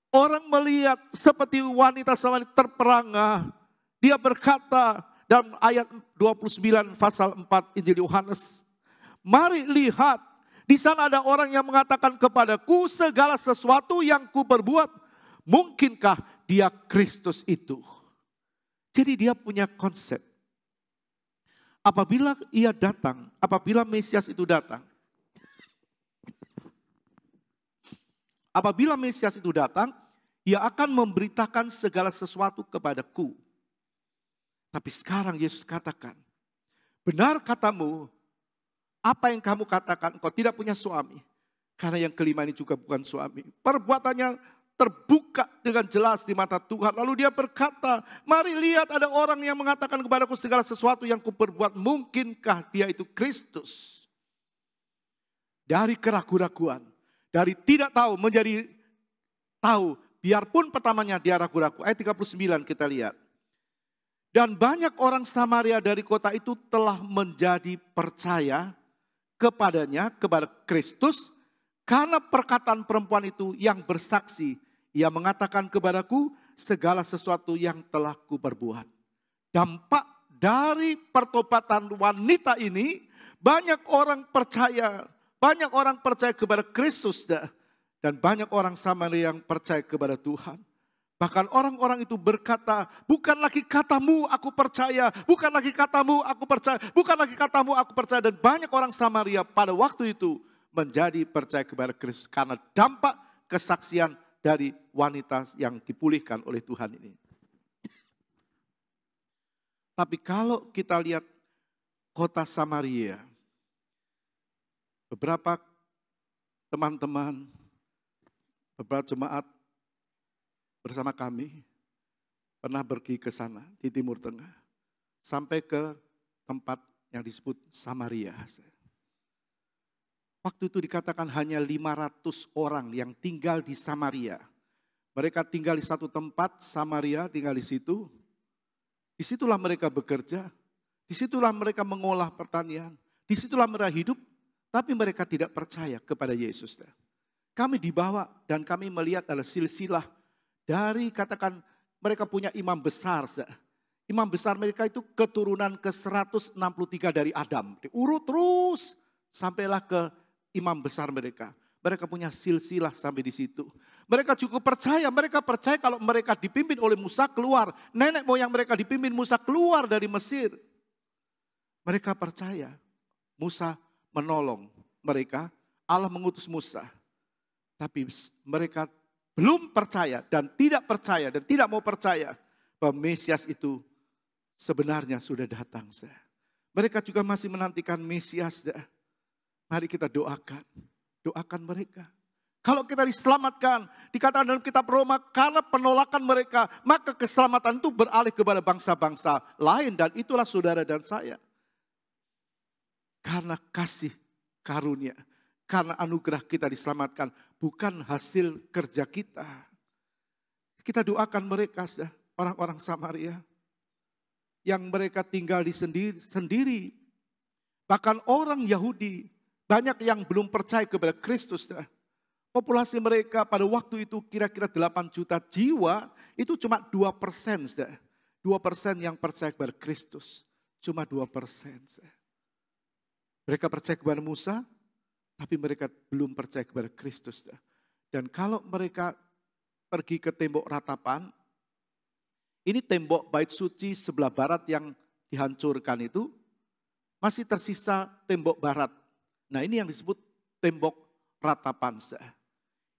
orang melihat seperti wanita Samaria terperangah. Dia berkata dalam ayat 29 pasal 4 Injil Yohanes. Mari lihat, di sana ada orang yang mengatakan kepadaku segala sesuatu yang kuperbuat. Mungkinkah dia Kristus itu? Jadi dia punya konsep. Apabila ia datang, apabila Mesias itu datang. Apabila Mesias itu datang, ia akan memberitakan segala sesuatu kepadaku. Tapi sekarang Yesus katakan, benar katamu, apa yang kamu katakan, engkau tidak punya suami. Karena yang kelima ini juga bukan suami. Perbuatannya terbuka dengan jelas di mata Tuhan. Lalu dia berkata, mari lihat ada orang yang mengatakan kepadaku segala sesuatu yang kuperbuat. Mungkinkah dia itu Kristus? Dari keraguan-raguan, dari tidak tahu menjadi tahu. Biarpun pertamanya dia ragu-ragu. Ayat 39 kita lihat. Dan banyak orang Samaria dari kota itu telah menjadi percaya kepadanya, kepada Kristus. Karena perkataan perempuan itu yang bersaksi. Ia mengatakan kepadaku segala sesuatu yang telah kuperbuat. Dampak dari pertobatan wanita ini, banyak orang percaya. Banyak orang percaya kepada Kristus. Dan banyak orang Samaria yang percaya kepada Tuhan. Bahkan orang-orang itu berkata, bukan lagi katamu aku percaya, bukan lagi katamu aku percaya, bukan lagi katamu aku percaya. Dan banyak orang Samaria pada waktu itu menjadi percaya kepada Kristus. Karena dampak kesaksian dari wanita yang dipulihkan oleh Tuhan ini. Tapi kalau kita lihat kota Samaria, beberapa teman-teman, beberapa jemaat bersama kami pernah pergi ke sana di Timur Tengah. Sampai ke tempat yang disebut Samaria. Waktu itu dikatakan hanya 500 orang yang tinggal di Samaria. Mereka tinggal di satu tempat, Samaria tinggal di situ. Disitulah mereka bekerja, disitulah mereka mengolah pertanian, disitulah mereka hidup. Tapi mereka tidak percaya kepada Yesus. Kami dibawa dan kami melihat ada silsilah. Dari katakan mereka punya imam besar. Imam besar mereka itu keturunan ke 163 dari Adam. Diurut terus sampailah ke imam besar mereka. Mereka punya silsilah sampai di situ. Mereka cukup percaya. Mereka percaya kalau mereka dipimpin oleh Musa keluar. Nenek moyang mereka dipimpin Musa keluar dari Mesir. Mereka percaya Musa menolong mereka. Allah mengutus Musa. Tapi mereka belum percaya dan tidak mau percaya bahwa Mesias itu sebenarnya sudah datang. Mereka juga masih menantikan Mesias. Mari kita doakan. Doakan mereka. Kalau kita diselamatkan, dikatakan dalam kitab Roma, karena penolakan mereka, maka keselamatan itu beralih kepada bangsa-bangsa lain. Dan itulah saudara dan saya. Karena kasih karunia, karena anugerah kita diselamatkan, bukan hasil kerja kita. Kita doakan mereka, orang-orang Samaria, yang mereka tinggal di sendiri. Bahkan orang Yahudi, banyak yang belum percaya kepada Kristus. Populasi mereka pada waktu itu kira-kira 8 juta jiwa, itu cuma 2%. 2% yang percaya kepada Kristus. Cuma 2%. Mereka percaya kepada Musa, tapi mereka belum percaya kepada Kristus. Dan kalau mereka pergi ke tembok ratapan, ini tembok bait suci sebelah barat yang dihancurkan itu, masih tersisa tembok barat. Nah ini yang disebut tembok ratapan.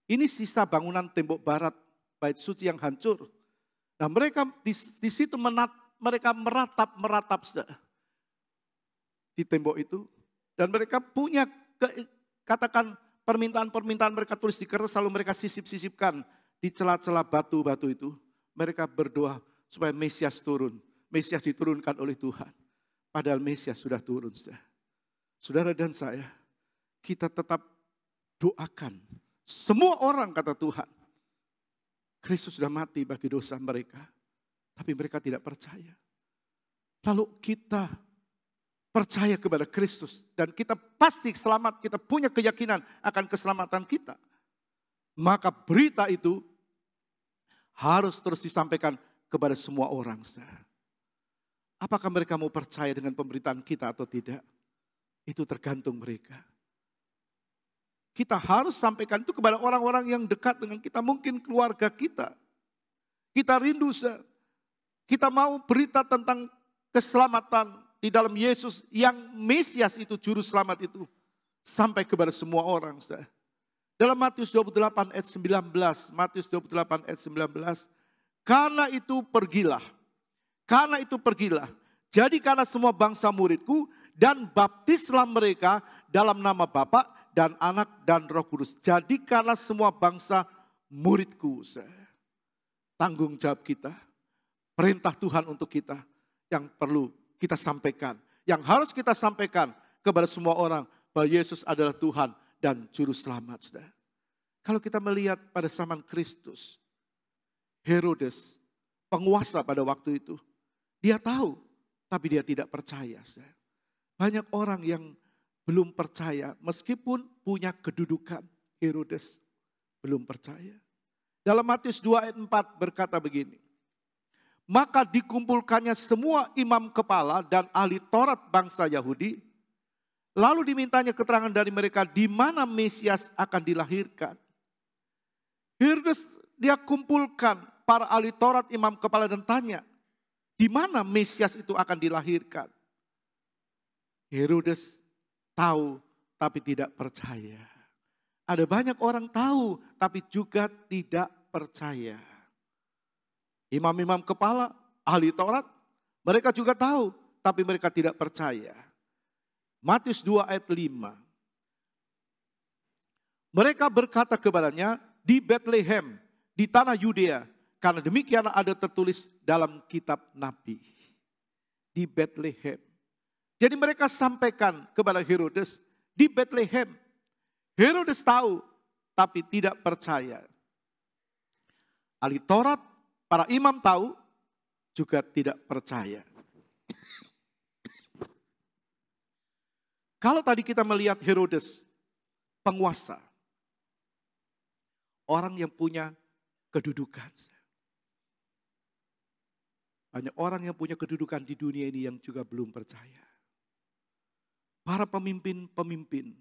Ini sisa bangunan tembok barat, bait suci yang hancur. Nah mereka di situ mereka meratap di tembok itu. Dan mereka punya, katakan permintaan-permintaan mereka tulis di kertas, lalu mereka sisip-sisipkan di celah-celah batu-batu itu. Mereka berdoa supaya Mesias turun. Mesias diturunkan oleh Tuhan. Padahal Mesias sudah turun. Saudara dan saya, kita tetap doakan. Semua orang kata Tuhan, Kristus sudah mati bagi dosa mereka. Tapi mereka tidak percaya. Lalu kita percaya kepada Kristus. Dan kita pasti selamat, kita punya keyakinan akan keselamatan kita. Maka berita itu harus terus disampaikan kepada semua orang. Apakah mereka mau percaya dengan pemberitaan kita atau tidak? Itu tergantung mereka. Kita harus sampaikan itu kepada orang-orang yang dekat dengan kita. Mungkin keluarga kita. Kita rindu. Kita mau berita tentang keselamatan di dalam Yesus. Yang Mesias itu, juru selamat itu. Sampai kepada semua orang. Dalam Matius 28 ayat 19. Matius 28 ayat 19. Karena itu pergilah. Karena itu pergilah. Jadikanlah semua bangsa muridku. Dan baptislah mereka dalam nama Bapa dan Anak dan Roh Kudus. Jadikanlah semua bangsa muridku. Tanggung jawab kita. Perintah Tuhan untuk kita. Yang perlu kita sampaikan. Yang harus kita sampaikan kepada semua orang. Bahwa Yesus adalah Tuhan dan Juru Selamat. Kalau kita melihat pada zaman Kristus. Herodes, penguasa pada waktu itu. Dia tahu, tapi dia tidak percaya. Banyak orang yang belum percaya, meskipun punya kedudukan. Herodes belum percaya. Dalam Matius 2 ayat 4 berkata begini. Maka dikumpulkannya semua imam kepala dan ahli Taurat bangsa Yahudi. Lalu dimintanya keterangan dari mereka di mana Mesias akan dilahirkan. Herodes dia kumpulkan para ahli Taurat, imam kepala dan tanya. Di mana Mesias itu akan dilahirkan. Herodes tahu tapi tidak percaya. Ada banyak orang tahu tapi juga tidak percaya. Imam-imam kepala, ahli Taurat, mereka juga tahu tapi mereka tidak percaya. Matius 2 ayat 5. Mereka berkata kepadanya, di Bethlehem, di tanah Yudea, karena demikian ada tertulis dalam kitab Nabi. Di Bethlehem. Jadi mereka sampaikan kepada Herodes di Bethlehem. Herodes tahu tapi tidak percaya. Ahli Taurat, para imam tahu juga tidak percaya. Kalau tadi kita melihat Herodes, penguasa. Orang yang punya kedudukan. Banyak orang yang punya kedudukan di dunia ini yang juga belum percaya. Para pemimpin-pemimpin,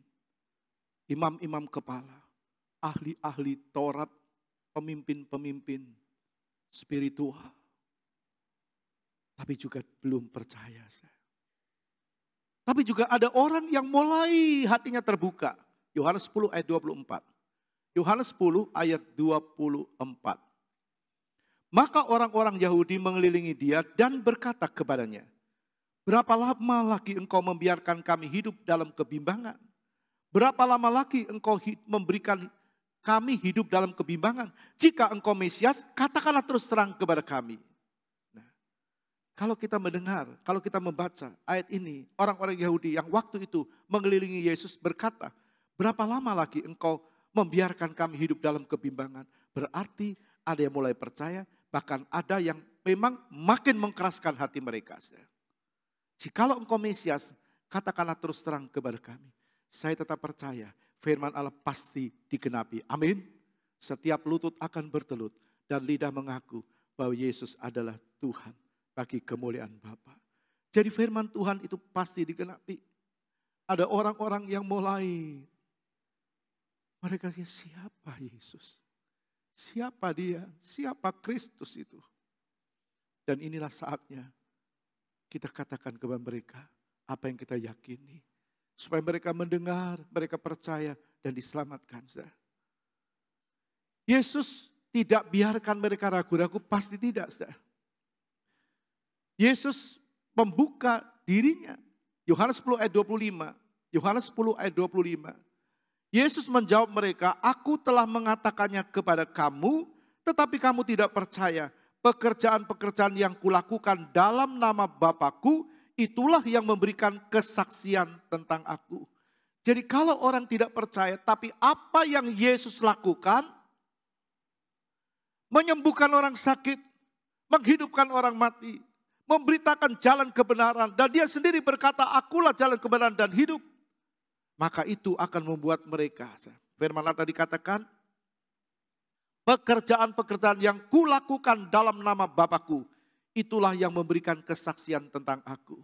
imam-imam kepala, ahli-ahli Taurat, pemimpin-pemimpin spiritual. Tapi juga belum percaya. Tapi juga ada orang yang mulai hatinya terbuka. Yohanes 10 ayat 24. Yohanes 10 ayat 24. Maka orang-orang Yahudi mengelilingi dia dan berkata kepadanya, berapa lama lagi engkau membiarkan kami hidup dalam kebimbangan? Berapa lama lagi engkau memberikan kami hidup dalam kebimbangan? Jika engkau Mesias, katakanlah terus terang kepada kami. Nah, kalau kita mendengar, kalau kita membaca ayat ini, orang-orang Yahudi yang waktu itu mengelilingi Yesus berkata, berapa lama lagi engkau membiarkan kami hidup dalam kebimbangan? Berarti ada yang mulai percaya, bahkan ada yang memang makin mengkeraskan hati mereka. Jikalau engkau Mesias, katakanlah terus terang kepada kami. Saya tetap percaya firman Allah pasti digenapi. Amin. Setiap lutut akan bertelut dan lidah mengaku bahwa Yesus adalah Tuhan bagi kemuliaan Bapa. Jadi firman Tuhan itu pasti digenapi. Ada orang-orang yang mulai, mereka tanya, siapa Yesus? Siapa dia? Siapa Kristus itu? Dan inilah saatnya kita katakan kepada mereka apa yang kita yakini. Supaya mereka mendengar, mereka percaya dan diselamatkan. Yesus tidak biarkan mereka ragu-ragu, pasti tidak. Yesus membuka dirinya. Yohanes 10 ayat 25. Yohanes 10 ayat 25. Yesus menjawab mereka, aku telah mengatakannya kepada kamu, tetapi kamu tidak percaya. Pekerjaan-pekerjaan yang kulakukan dalam nama Bapa-Ku, itulah yang memberikan kesaksian tentang aku. Jadi kalau orang tidak percaya, tapi apa yang Yesus lakukan, menyembuhkan orang sakit, menghidupkan orang mati, memberitakan jalan kebenaran, dan dia sendiri berkata, akulah jalan kebenaran dan hidup. Maka itu akan membuat mereka, firman Allah tadi katakan, pekerjaan-pekerjaan yang kulakukan dalam nama Bapa-Ku, itulah yang memberikan kesaksian tentang aku.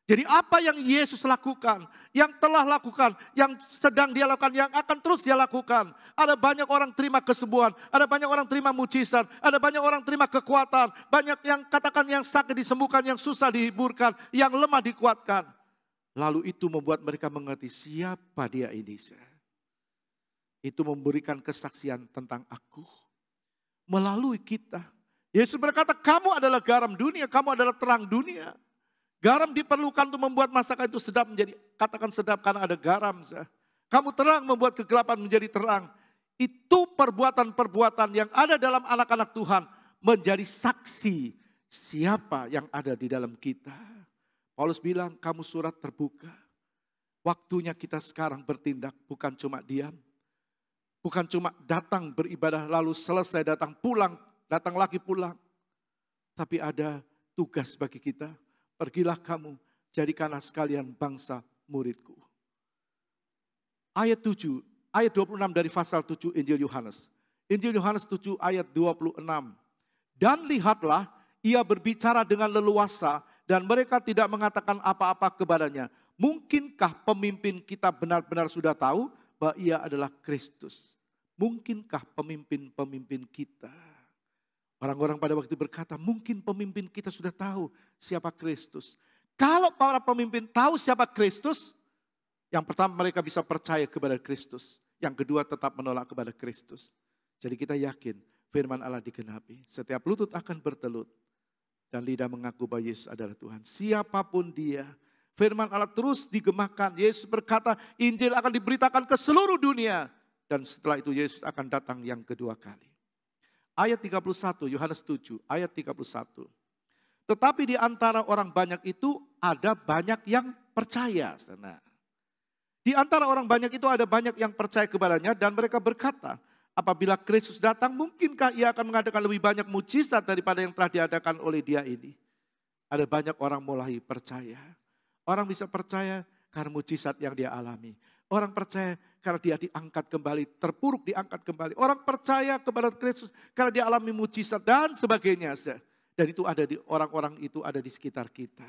Jadi apa yang Yesus lakukan, yang telah lakukan, yang sedang dia lakukan, yang akan terus dia lakukan. Ada banyak orang terima kesembuhan, ada banyak orang terima mujizat, ada banyak orang terima kekuatan. Banyak yang katakan yang sakit disembuhkan, yang susah dihiburkan, yang lemah dikuatkan. Lalu itu membuat mereka mengerti siapa dia ini. Itu memberikan kesaksian tentang aku. Melalui kita. Yesus berkata, kamu adalah garam dunia, kamu adalah terang dunia. Garam diperlukan untuk membuat masakan itu sedap menjadi, katakan sedap karena ada garam. Kamu terang membuat kegelapan menjadi terang. Itu perbuatan-perbuatan yang ada dalam anak-anak Tuhan menjadi saksi siapa yang ada di dalam kita. Paulus bilang, kamu surat terbuka. Waktunya kita sekarang bertindak, bukan cuma diam. Bukan cuma datang beribadah lalu selesai datang pulang, datang lagi pulang. Tapi ada tugas bagi kita. Pergilah kamu, jadikanlah sekalian bangsa muridku. Ayat 7, ayat 26 dari pasal 7 Injil Yohanes. Injil Yohanes 7 ayat 26. Dan lihatlah, ia berbicara dengan leluasa dan mereka tidak mengatakan apa-apa kepadanya. Mungkinkah pemimpin kita benar-benar sudah tahu bahwa ia adalah Kristus? Mungkinkah pemimpin-pemimpin kita? Orang-orang pada waktu berkata, mungkin pemimpin kita sudah tahu siapa Kristus. Kalau para pemimpin tahu siapa Kristus, yang pertama mereka bisa percaya kepada Kristus. Yang kedua tetap menolak kepada Kristus. Jadi kita yakin firman Allah digenapi. Setiap lutut akan bertelut. Dan lidah mengaku bahwa Yesus adalah Tuhan. Siapapun dia. Firman Allah terus digemakan. Yesus berkata, Injil akan diberitakan ke seluruh dunia. Dan setelah itu Yesus akan datang yang kedua kali. Ayat 31, Yohanes 7, ayat 31. Tetapi di antara orang banyak itu ada banyak yang percaya. Nah, di antara orang banyak itu ada banyak yang percaya kepadanya dan mereka berkata, apabila Kristus datang, mungkinkah ia akan mengadakan lebih banyak mujizat daripada yang telah diadakan oleh dia ini? Ada banyak orang mulai percaya. Orang bisa percaya karena mujizat yang dia alami. Orang percaya karena dia diangkat kembali, terpuruk diangkat kembali. Orang percaya kepada Kristus karena dia alami mujizat dan sebagainya. Dan itu ada di orang-orang itu ada di sekitar kita.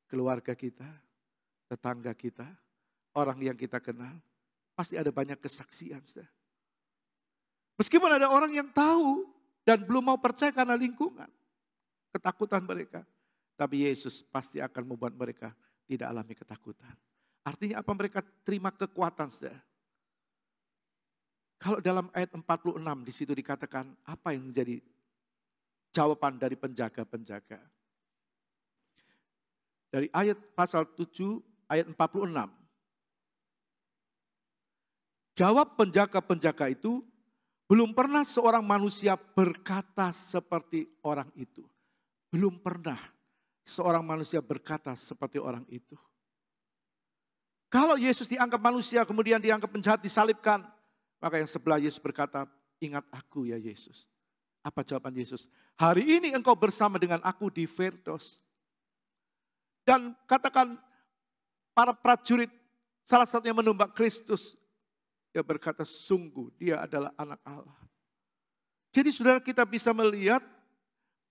Keluarga kita, tetangga kita, orang yang kita kenal. Pasti ada banyak kesaksian. Meskipun ada orang yang tahu dan belum mau percaya karena lingkungan. Ketakutan mereka. Tapi Yesus pasti akan membuat mereka tidak alami ketakutan. Artinya apa? Mereka terima kekuatan. Kalau dalam ayat 46 di situ dikatakan apa yang menjadi jawaban dari penjaga-penjaga. Dari ayat pasal 7 ayat 46. Jawab penjaga-penjaga itu, belum pernah seorang manusia berkata seperti orang itu. Belum pernah seorang manusia berkata seperti orang itu. Kalau Yesus dianggap manusia, kemudian dianggap penjahat, disalibkan, maka yang sebelah Yesus berkata, ingat aku ya Yesus. Apa jawaban Yesus? Hari ini engkau bersama dengan aku di Firdaus. Dan katakan para prajurit, salah satunya menumbak Kristus. Dia berkata, sungguh dia adalah anak Allah. Jadi saudara, kita bisa melihat,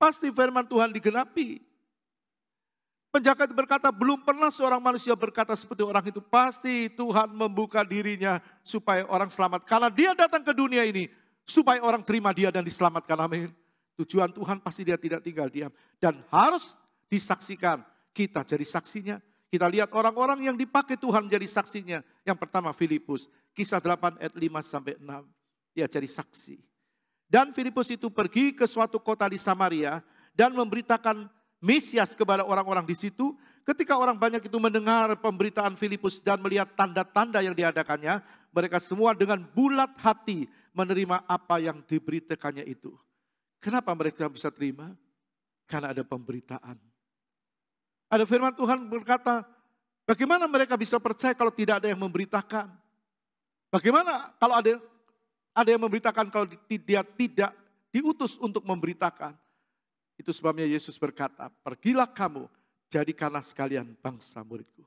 pasti firman Tuhan digenapi. Penjaga itu berkata, belum pernah seorang manusia berkata seperti orang itu. Pasti Tuhan membuka dirinya supaya orang selamat. Karena dia datang ke dunia ini, supaya orang terima dia dan diselamatkan. Amin. Tujuan Tuhan pasti dia tidak tinggal diam. Dan harus disaksikan. Kita jadi saksinya. Kita lihat orang-orang yang dipakai Tuhan menjadi saksinya. Yang pertama Filipus. Kisah 8 ayat 5 sampai 6. Dia jadi saksi. Dan Filipus itu pergi ke suatu kota di Samaria. Dan memberitakan Mesias kepada orang-orang di situ. Ketika orang banyak itu mendengar pemberitaan Filipus dan melihat tanda-tanda yang diadakannya. Mereka semua dengan bulat hati menerima apa yang diberitakannya itu. Kenapa mereka bisa terima? Karena ada pemberitaan. Ada firman Tuhan berkata, bagaimana mereka bisa percaya kalau tidak ada yang memberitakan? Bagaimana kalau ada yang memberitakan kalau dia tidak diutus untuk memberitakan? Itu sebabnya Yesus berkata, pergilah kamu, jadikanlah sekalian bangsa muridku.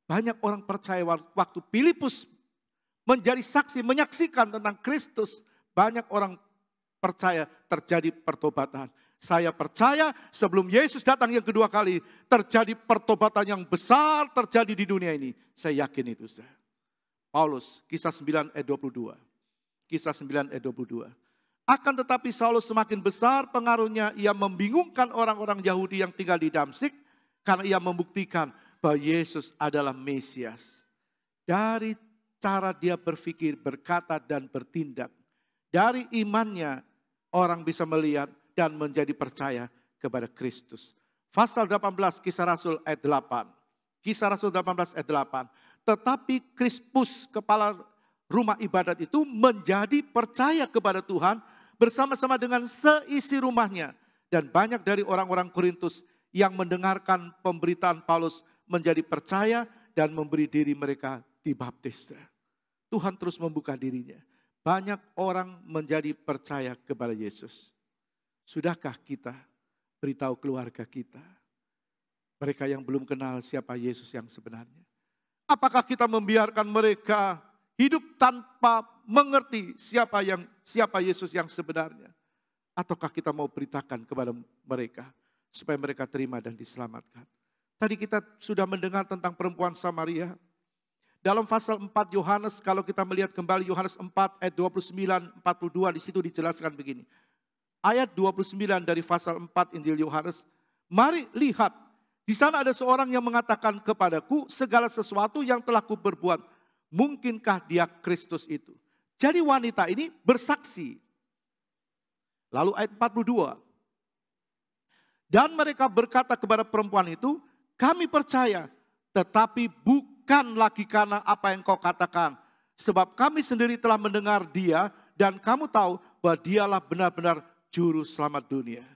Banyak orang percaya waktu Filipus menjadi saksi, menyaksikan tentang Kristus. Banyak orang percaya terjadi pertobatan. Saya percaya sebelum Yesus datang yang kedua kali, terjadi pertobatan yang besar terjadi di dunia ini. Saya yakin itu. Paulus, kisah 9 ayat 22. Kisah 9 ayat 22. Akan tetapi Saulus semakin besar pengaruhnya, ia membingungkan orang-orang Yahudi yang tinggal di Damsyik, karena ia membuktikan bahwa Yesus adalah Mesias. Dari cara dia berpikir, berkata dan bertindak. Dari imannya orang bisa melihat dan menjadi percaya kepada Kristus. Pasal 18 Kisah Rasul ayat 8. Kisah Rasul 18 ayat 8. Tetapi Krispus kepala rumah ibadat itu menjadi percaya kepada Tuhan bersama-sama dengan seisi rumahnya. Dan banyak dari orang-orang Korintus yang mendengarkan pemberitaan Paulus menjadi percaya dan memberi diri mereka dibaptis. Tuhan terus membuka dirinya. Banyak orang menjadi percaya kepada Yesus. Sudahkah kita beritahu keluarga kita, mereka yang belum kenal siapa Yesus yang sebenarnya? Apakah kita membiarkan mereka hidup tanpa mengerti siapa Yesus yang sebenarnya? Ataukah kita mau beritakan kepada mereka supaya mereka terima dan diselamatkan? Tadi kita sudah mendengar tentang perempuan Samaria. Dalam pasal 4 Yohanes, kalau kita melihat kembali Yohanes 4 ayat 29, 42, di situ dijelaskan begini. Ayat 29 dari pasal 4 Injil Yohanes. Mari lihat, di sana ada seorang yang mengatakan kepadaku segala sesuatu yang telah kuperbuat. Mungkinkah dia Kristus itu? Jadi wanita ini bersaksi. Lalu ayat 42. Dan mereka berkata kepada perempuan itu, kami percaya, tetapi bukan lagi karena apa yang kau katakan. Sebab kami sendiri telah mendengar dia dan kamu tahu bahwa dialah benar-benar juru selamat dunia.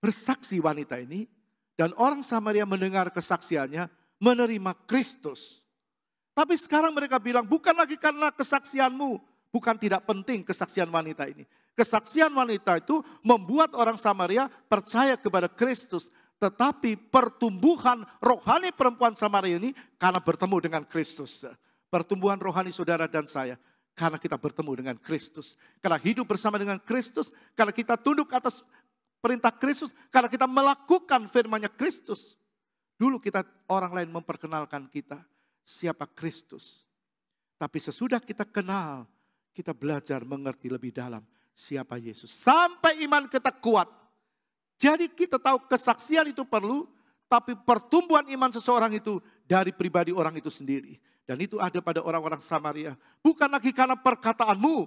Bersaksi wanita ini dan orang Samaria mendengar kesaksiannya menerima Kristus. Tapi sekarang mereka bilang bukan lagi karena kesaksianmu. Bukan tidak penting kesaksian wanita ini. Kesaksian wanita itu membuat orang Samaria percaya kepada Kristus. Tetapi pertumbuhan rohani perempuan Samaria ini karena bertemu dengan Kristus. Pertumbuhan rohani saudara dan saya karena kita bertemu dengan Kristus. Karena hidup bersama dengan Kristus. Karena kita tunduk atas perintah Kristus. Karena kita melakukan firman-Nya Kristus. Dulu kita orang lain memperkenalkan kita siapa Kristus. Tapi sesudah kita kenal, kita belajar mengerti lebih dalam siapa Yesus. Sampai iman kita kuat. Jadi kita tahu kesaksian itu perlu, tapi pertumbuhan iman seseorang itu dari pribadi orang itu sendiri. Dan itu ada pada orang-orang Samaria. Bukan lagi karena perkataanmu,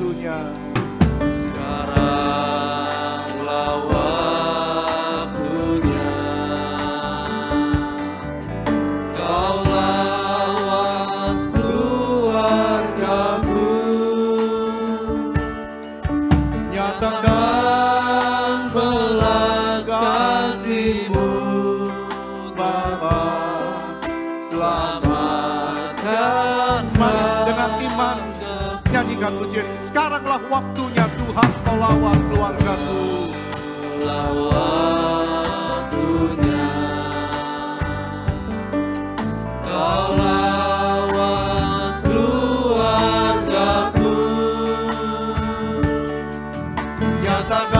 waktunya. Sekaranglah waktunya, Kau lawat keluargaku, Nyatakan belas kasih-Mu, Bapa. Selamatkan. Mari dengan iman nyanyikan pujian. Sekaranglah waktunya Tuhan, Kau lawat keluargaku. waktunya, Kau lawat keluargaku,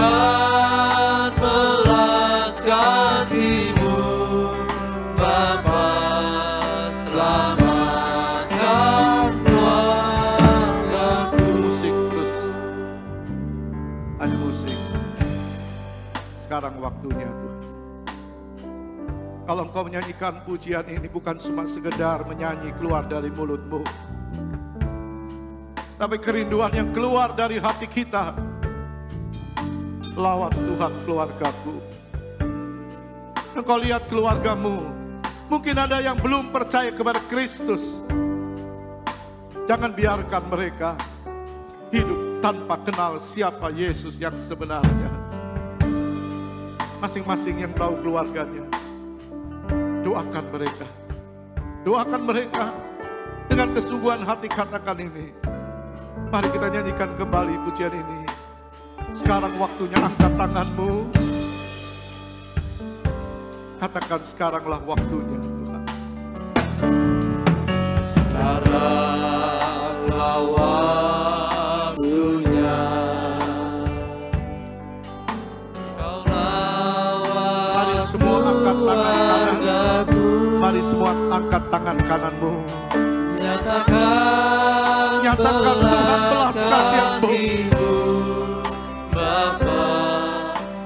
nyatakan belas kasih-Mu, Bapa. Selamatkan keluargaku. Musik terus. Hanya musik. Sekarang waktunya Tuhan. Kalau Engkau menyanyikan pujian ini bukan cuma sekedar menyanyi keluar dari mulutmu, tapi kerinduan yang keluar dari hati kita. Lawat Tuhan keluargaku. Engkau lihat keluargamu, mungkin ada yang belum percaya kepada Kristus. Jangan biarkan mereka hidup tanpa kenal siapa Yesus yang sebenarnya. Masing-masing yang tahu keluarganya, doakan mereka. Doakan mereka dengan kesungguhan hati, katakan ini. Mari kita nyanyikan kembali pujian ini. Sekarang waktunya, angkat tanganmu. Katakan, sekaranglah waktunya Tuhan. Sekaranglah waktunya, Kau lawat. Mari semua angkat tangan kanan. Mari semua angkat tangan kananmu. Nyatakan Tuhan belas kasih-Mu, Bapa.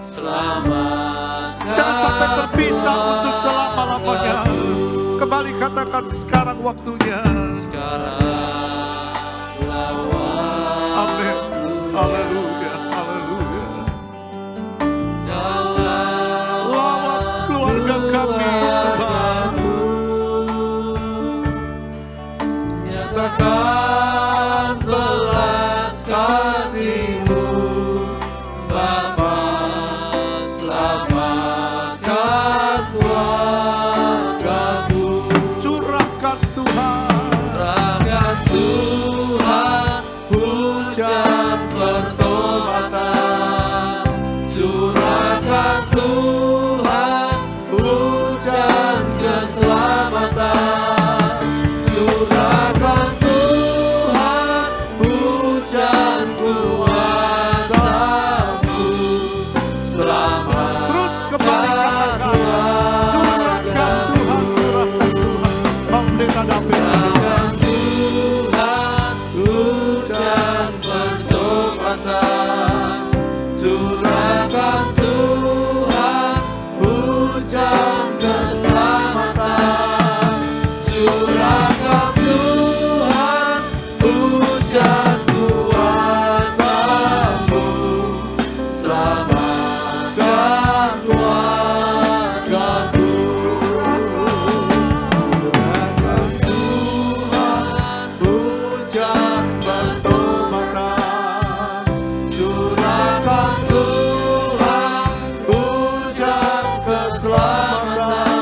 Selamatkan. jangan sampai terpisah untuk selama-lamanya. Kembali katakan, sekarang waktunya. Sekaranglah waktunya, Amin. Haleluya, haleluya. Kau Lawat keluarga kami, Tuhan. nyatakan belas kasih-Mu, Bapa. Selamatkan keluargaku. Curahkan Tuhan Curahkan Tuhan hujan pertobatan. Curahkan Tuhan hujan keselamatan. Curahkan Tuhan hujan kuasa-Mu. Selamatkan terus kembali katakan, curahkan Tuhan, curahkan Tuhan. Pendeta David, Curahkan Tuhan hujan pertobatan. Curahkan Tuhan hujan keselamatan. Curahkan Tuhan hujan kuasa-Mu. Selamatkan keluargaku. Curahkan Tuhan hujan pertobatan. Curahkan Tuhan hujan keselamatan.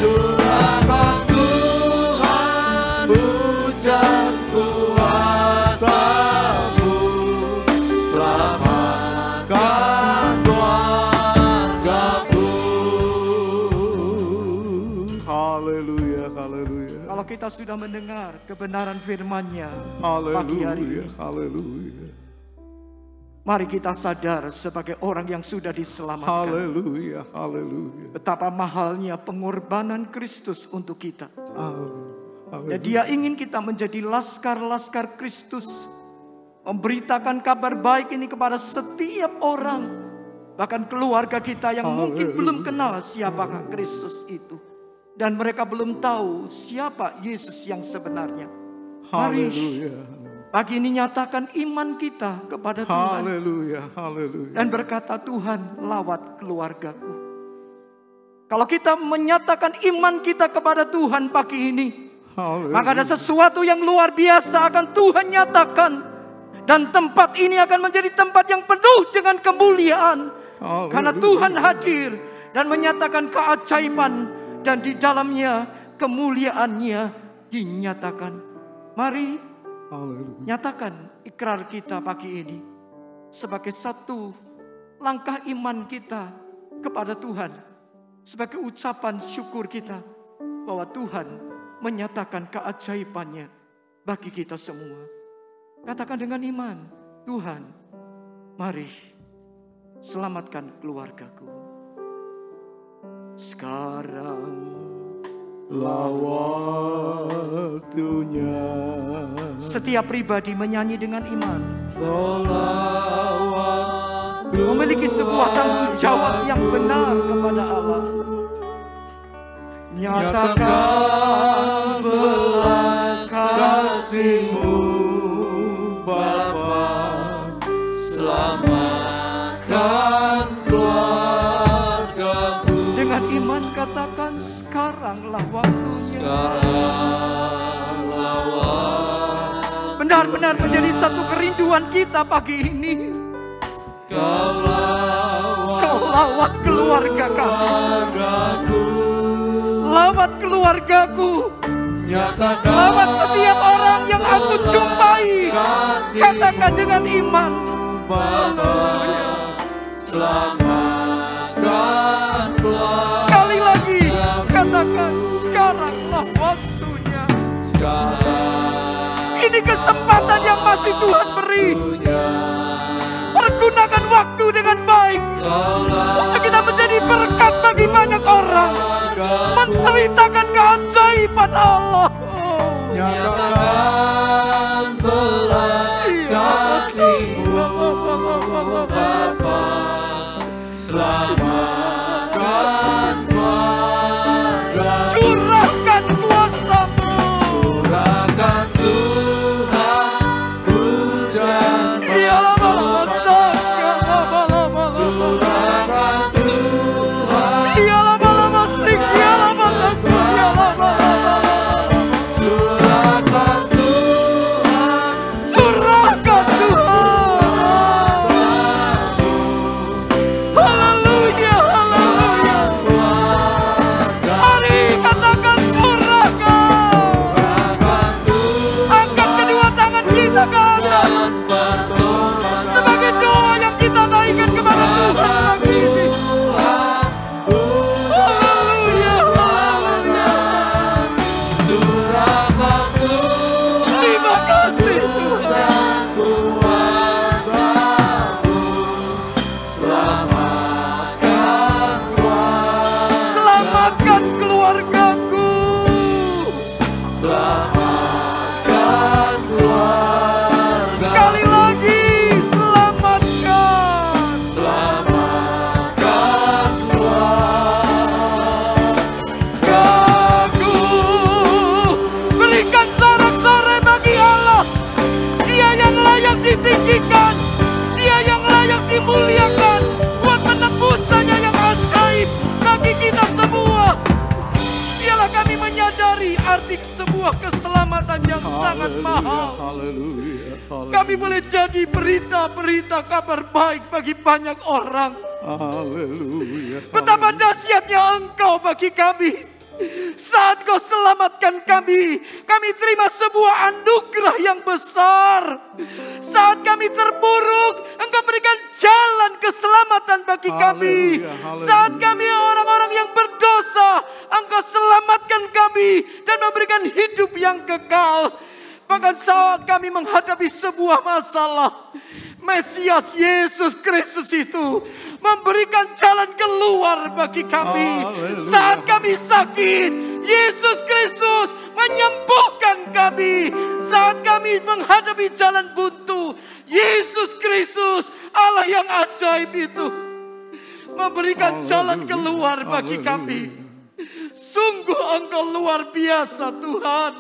Curahkan Tuhan hujan kuasa-Mu. Selamatkan keluargaku. haleluya, haleluya, Kalau kita sudah mendengar kebenaran firman-Nya pagi hari haleluya, ini, haleluya, mari kita sadar sebagai orang yang sudah diselamatkan. haleluya, haleluya. Betapa mahalnya pengorbanan Kristus untuk kita. Haleluya. Dan Dia ingin kita menjadi laskar-laskar Kristus. Memberitakan kabar baik ini kepada setiap orang. Bahkan keluarga kita yang mungkin belum kenal siapakah Kristus itu. Dan mereka belum tahu siapa Yesus yang sebenarnya. Mari Haleluya. Pagi ini nyatakan iman kita kepada Tuhan. Haleluya, haleluya. Dan berkata, Tuhan, lawat keluargaku. Kalau kita menyatakan iman kita kepada Tuhan pagi ini, Haleluya. maka ada sesuatu yang luar biasa akan Tuhan nyatakan. Dan tempat ini akan menjadi tempat yang penuh dengan kemuliaan. Haleluya. Karena Tuhan hadir dan menyatakan keajaiban. Dan di dalamnya kemuliaannya dinyatakan. Mari Haleluya. nyatakan ikrar kita pagi ini sebagai satu langkah iman kita kepada Tuhan. Sebagai ucapan syukur kita bahwa Tuhan menyatakan keajaibannya bagi kita semua. Katakan dengan iman, Tuhan, mari selamatkan keluargaku. Sekarang waktunya. Setiap pribadi menyanyi dengan iman. Memiliki sebuah tanggung jawab yang benar kepada Allah. Nyatakan belas kasih-Mu Bapa, selamatkan keluargaku. Dengan iman katakan, sekaranglah waktunya. Benar-benar menjadi satu kerinduan kita pagi ini. Kau lawat keluarga kami. Lawat keluargaku. Lawat setiap orang yang aku jumpai. Katakan dengan iman. Selamatkan keluarga. Sekali lagi katakan, sekaranglah waktunya. Ini kesempatan yang masih Tuhan beri. Pergunakan waktu dengan baik untuk kita menjadi berkat bagi banyak orang, menceritakan keajaiban Allah. Nyatakan belas kasih-Mu Bapa, selamatkan keluarga. Curahkan kuasa-Mu, Curahkan Tuhan hujan. sebagai doa yang kita naikkan kepada Tuhan pagi ini. Haleluya, haleluya. Terima kasih Tuhan. Selamatkan keluargaku. Sekali lagi, selamatkan. Aku berikan sorak-sorai bagi Allah. Dia yang layak ditinggikan, Dia yang layak dimuliakan buat penebusannya yang ajaib bagi kita semua. Biarlah kami menyadari arti sebuah keselamatan yang sangat mahal. Haleluya. Kami boleh jadi berita-berita kabar baik bagi banyak orang. Haleluya. Betapa dahsyatnya Engkau bagi kami. Saat Kau selamatkan kami, kami terima sebuah anugerah yang besar. Saat kami terpuruk, Engkau berikan jalan keselamatan bagi kami. Haleluya. Saat kami orang-orang yang berdosa, Engkau selamatkan kami dan memberikan hidup yang kekal. Bahkan saat kami menghadapi sebuah masalah, Mesias Yesus Kristus itu memberikan jalan keluar bagi kami. Haleluya. Saat kami sakit, Yesus Kristus menyembuhkan kami. Saat kami menghadapi jalan buntu, Yesus Kristus, Allah yang ajaib itu, memberikan jalan keluar bagi kami. Sungguh Engkau luar biasa Tuhan.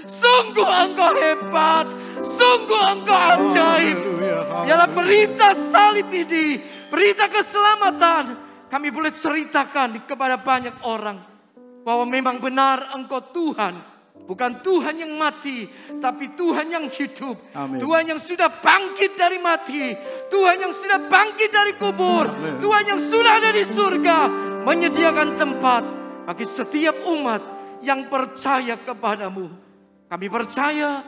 Sungguh Engkau hebat. Sungguh Engkau ajaib. Biarlah berita salib ini, berita keselamatan, kami boleh ceritakan kepada banyak orang bahwa memang benar Engkau Tuhan. Bukan Tuhan yang mati, tapi Tuhan yang hidup. Amin. Tuhan yang sudah bangkit dari mati. Tuhan yang sudah bangkit dari kubur. Amin. Tuhan yang sudah ada di surga, menyediakan tempat bagi setiap umat yang percaya kepadamu. Kami percaya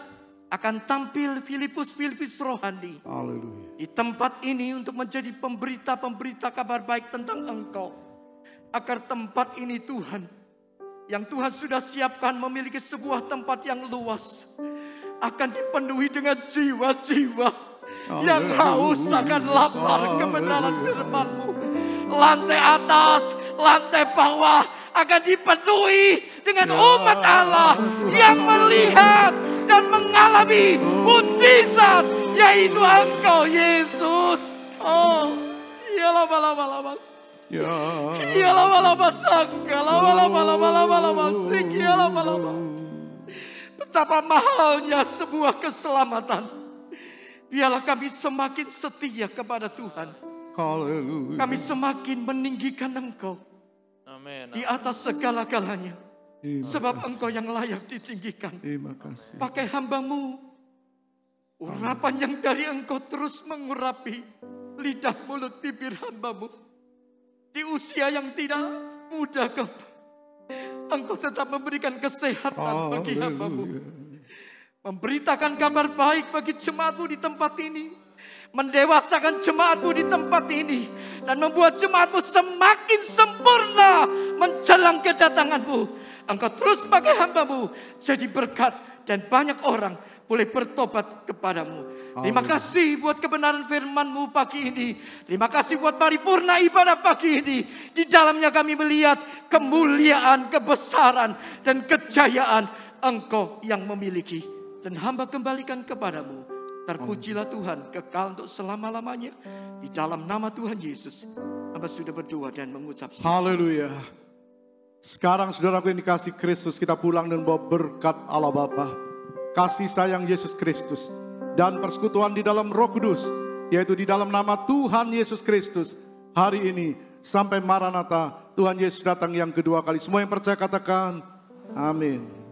akan tampil Filipus rohani Haleluya. di tempat ini untuk menjadi pemberita-pemberita kabar baik tentang Engkau. Agar tempat ini Tuhan, yang Tuhan sudah siapkan memiliki sebuah tempat yang luas, akan dipenuhi dengan jiwa-jiwa yang haus akan lapar kebenaran firman-Mu. Lantai atas, lantai bawah akan dipenuhi dengan umat Allah yang melihat dan mengalami mujizat, yaitu Engkau Yesus. Oh, iyalah balabala. Ya. Betapa mahalnya sebuah keselamatan. Biarlah kami semakin setia kepada Tuhan. Haleluya. Kami semakin meninggikan Engkau Amin. di atas segala-galanya. Terima Sebab kasih. Engkau yang layak ditinggikan. Terima kasih. Pakai hamba-Mu, urapan yang dari Engkau terus mengurapi lidah, mulut, bibir hamba-Mu. Di usia yang tidak muda, Engkau tetap memberikan kesehatan bagi hamba-Mu. Memberitakan kabar baik bagi jemaat-Mu di tempat ini. Mendewasakan jemaat-Mu di tempat ini. Dan membuat jemaat-Mu semakin sempurna menjelang kedatangan-Mu. Engkau terus pakai hamba-Mu jadi berkat. Dan banyak orang boleh bertobat kepadamu. Terima kasih buat kebenaran firman-Mu pagi ini. Terima kasih buat paripurna ibadah pagi ini. Di dalamnya kami melihat kemuliaan, kebesaran, dan kejayaan Engkau yang memiliki. Dan hamba kembalikan kepadamu. Terpujilah Tuhan kekal untuk selama-lamanya. Di dalam nama Tuhan Yesus, hamba sudah berdoa dan mengucap syukur. Haleluya. Sekarang saudaraku yang dikasih Kristus, kita pulang dan bawa berkat Allah Bapa, kasih sayang Yesus Kristus, dan persekutuan di dalam Roh Kudus, yaitu di dalam nama Tuhan Yesus Kristus, hari ini sampai Maranatha, Tuhan Yesus datang yang kedua kali. Semua yang percaya katakan amin.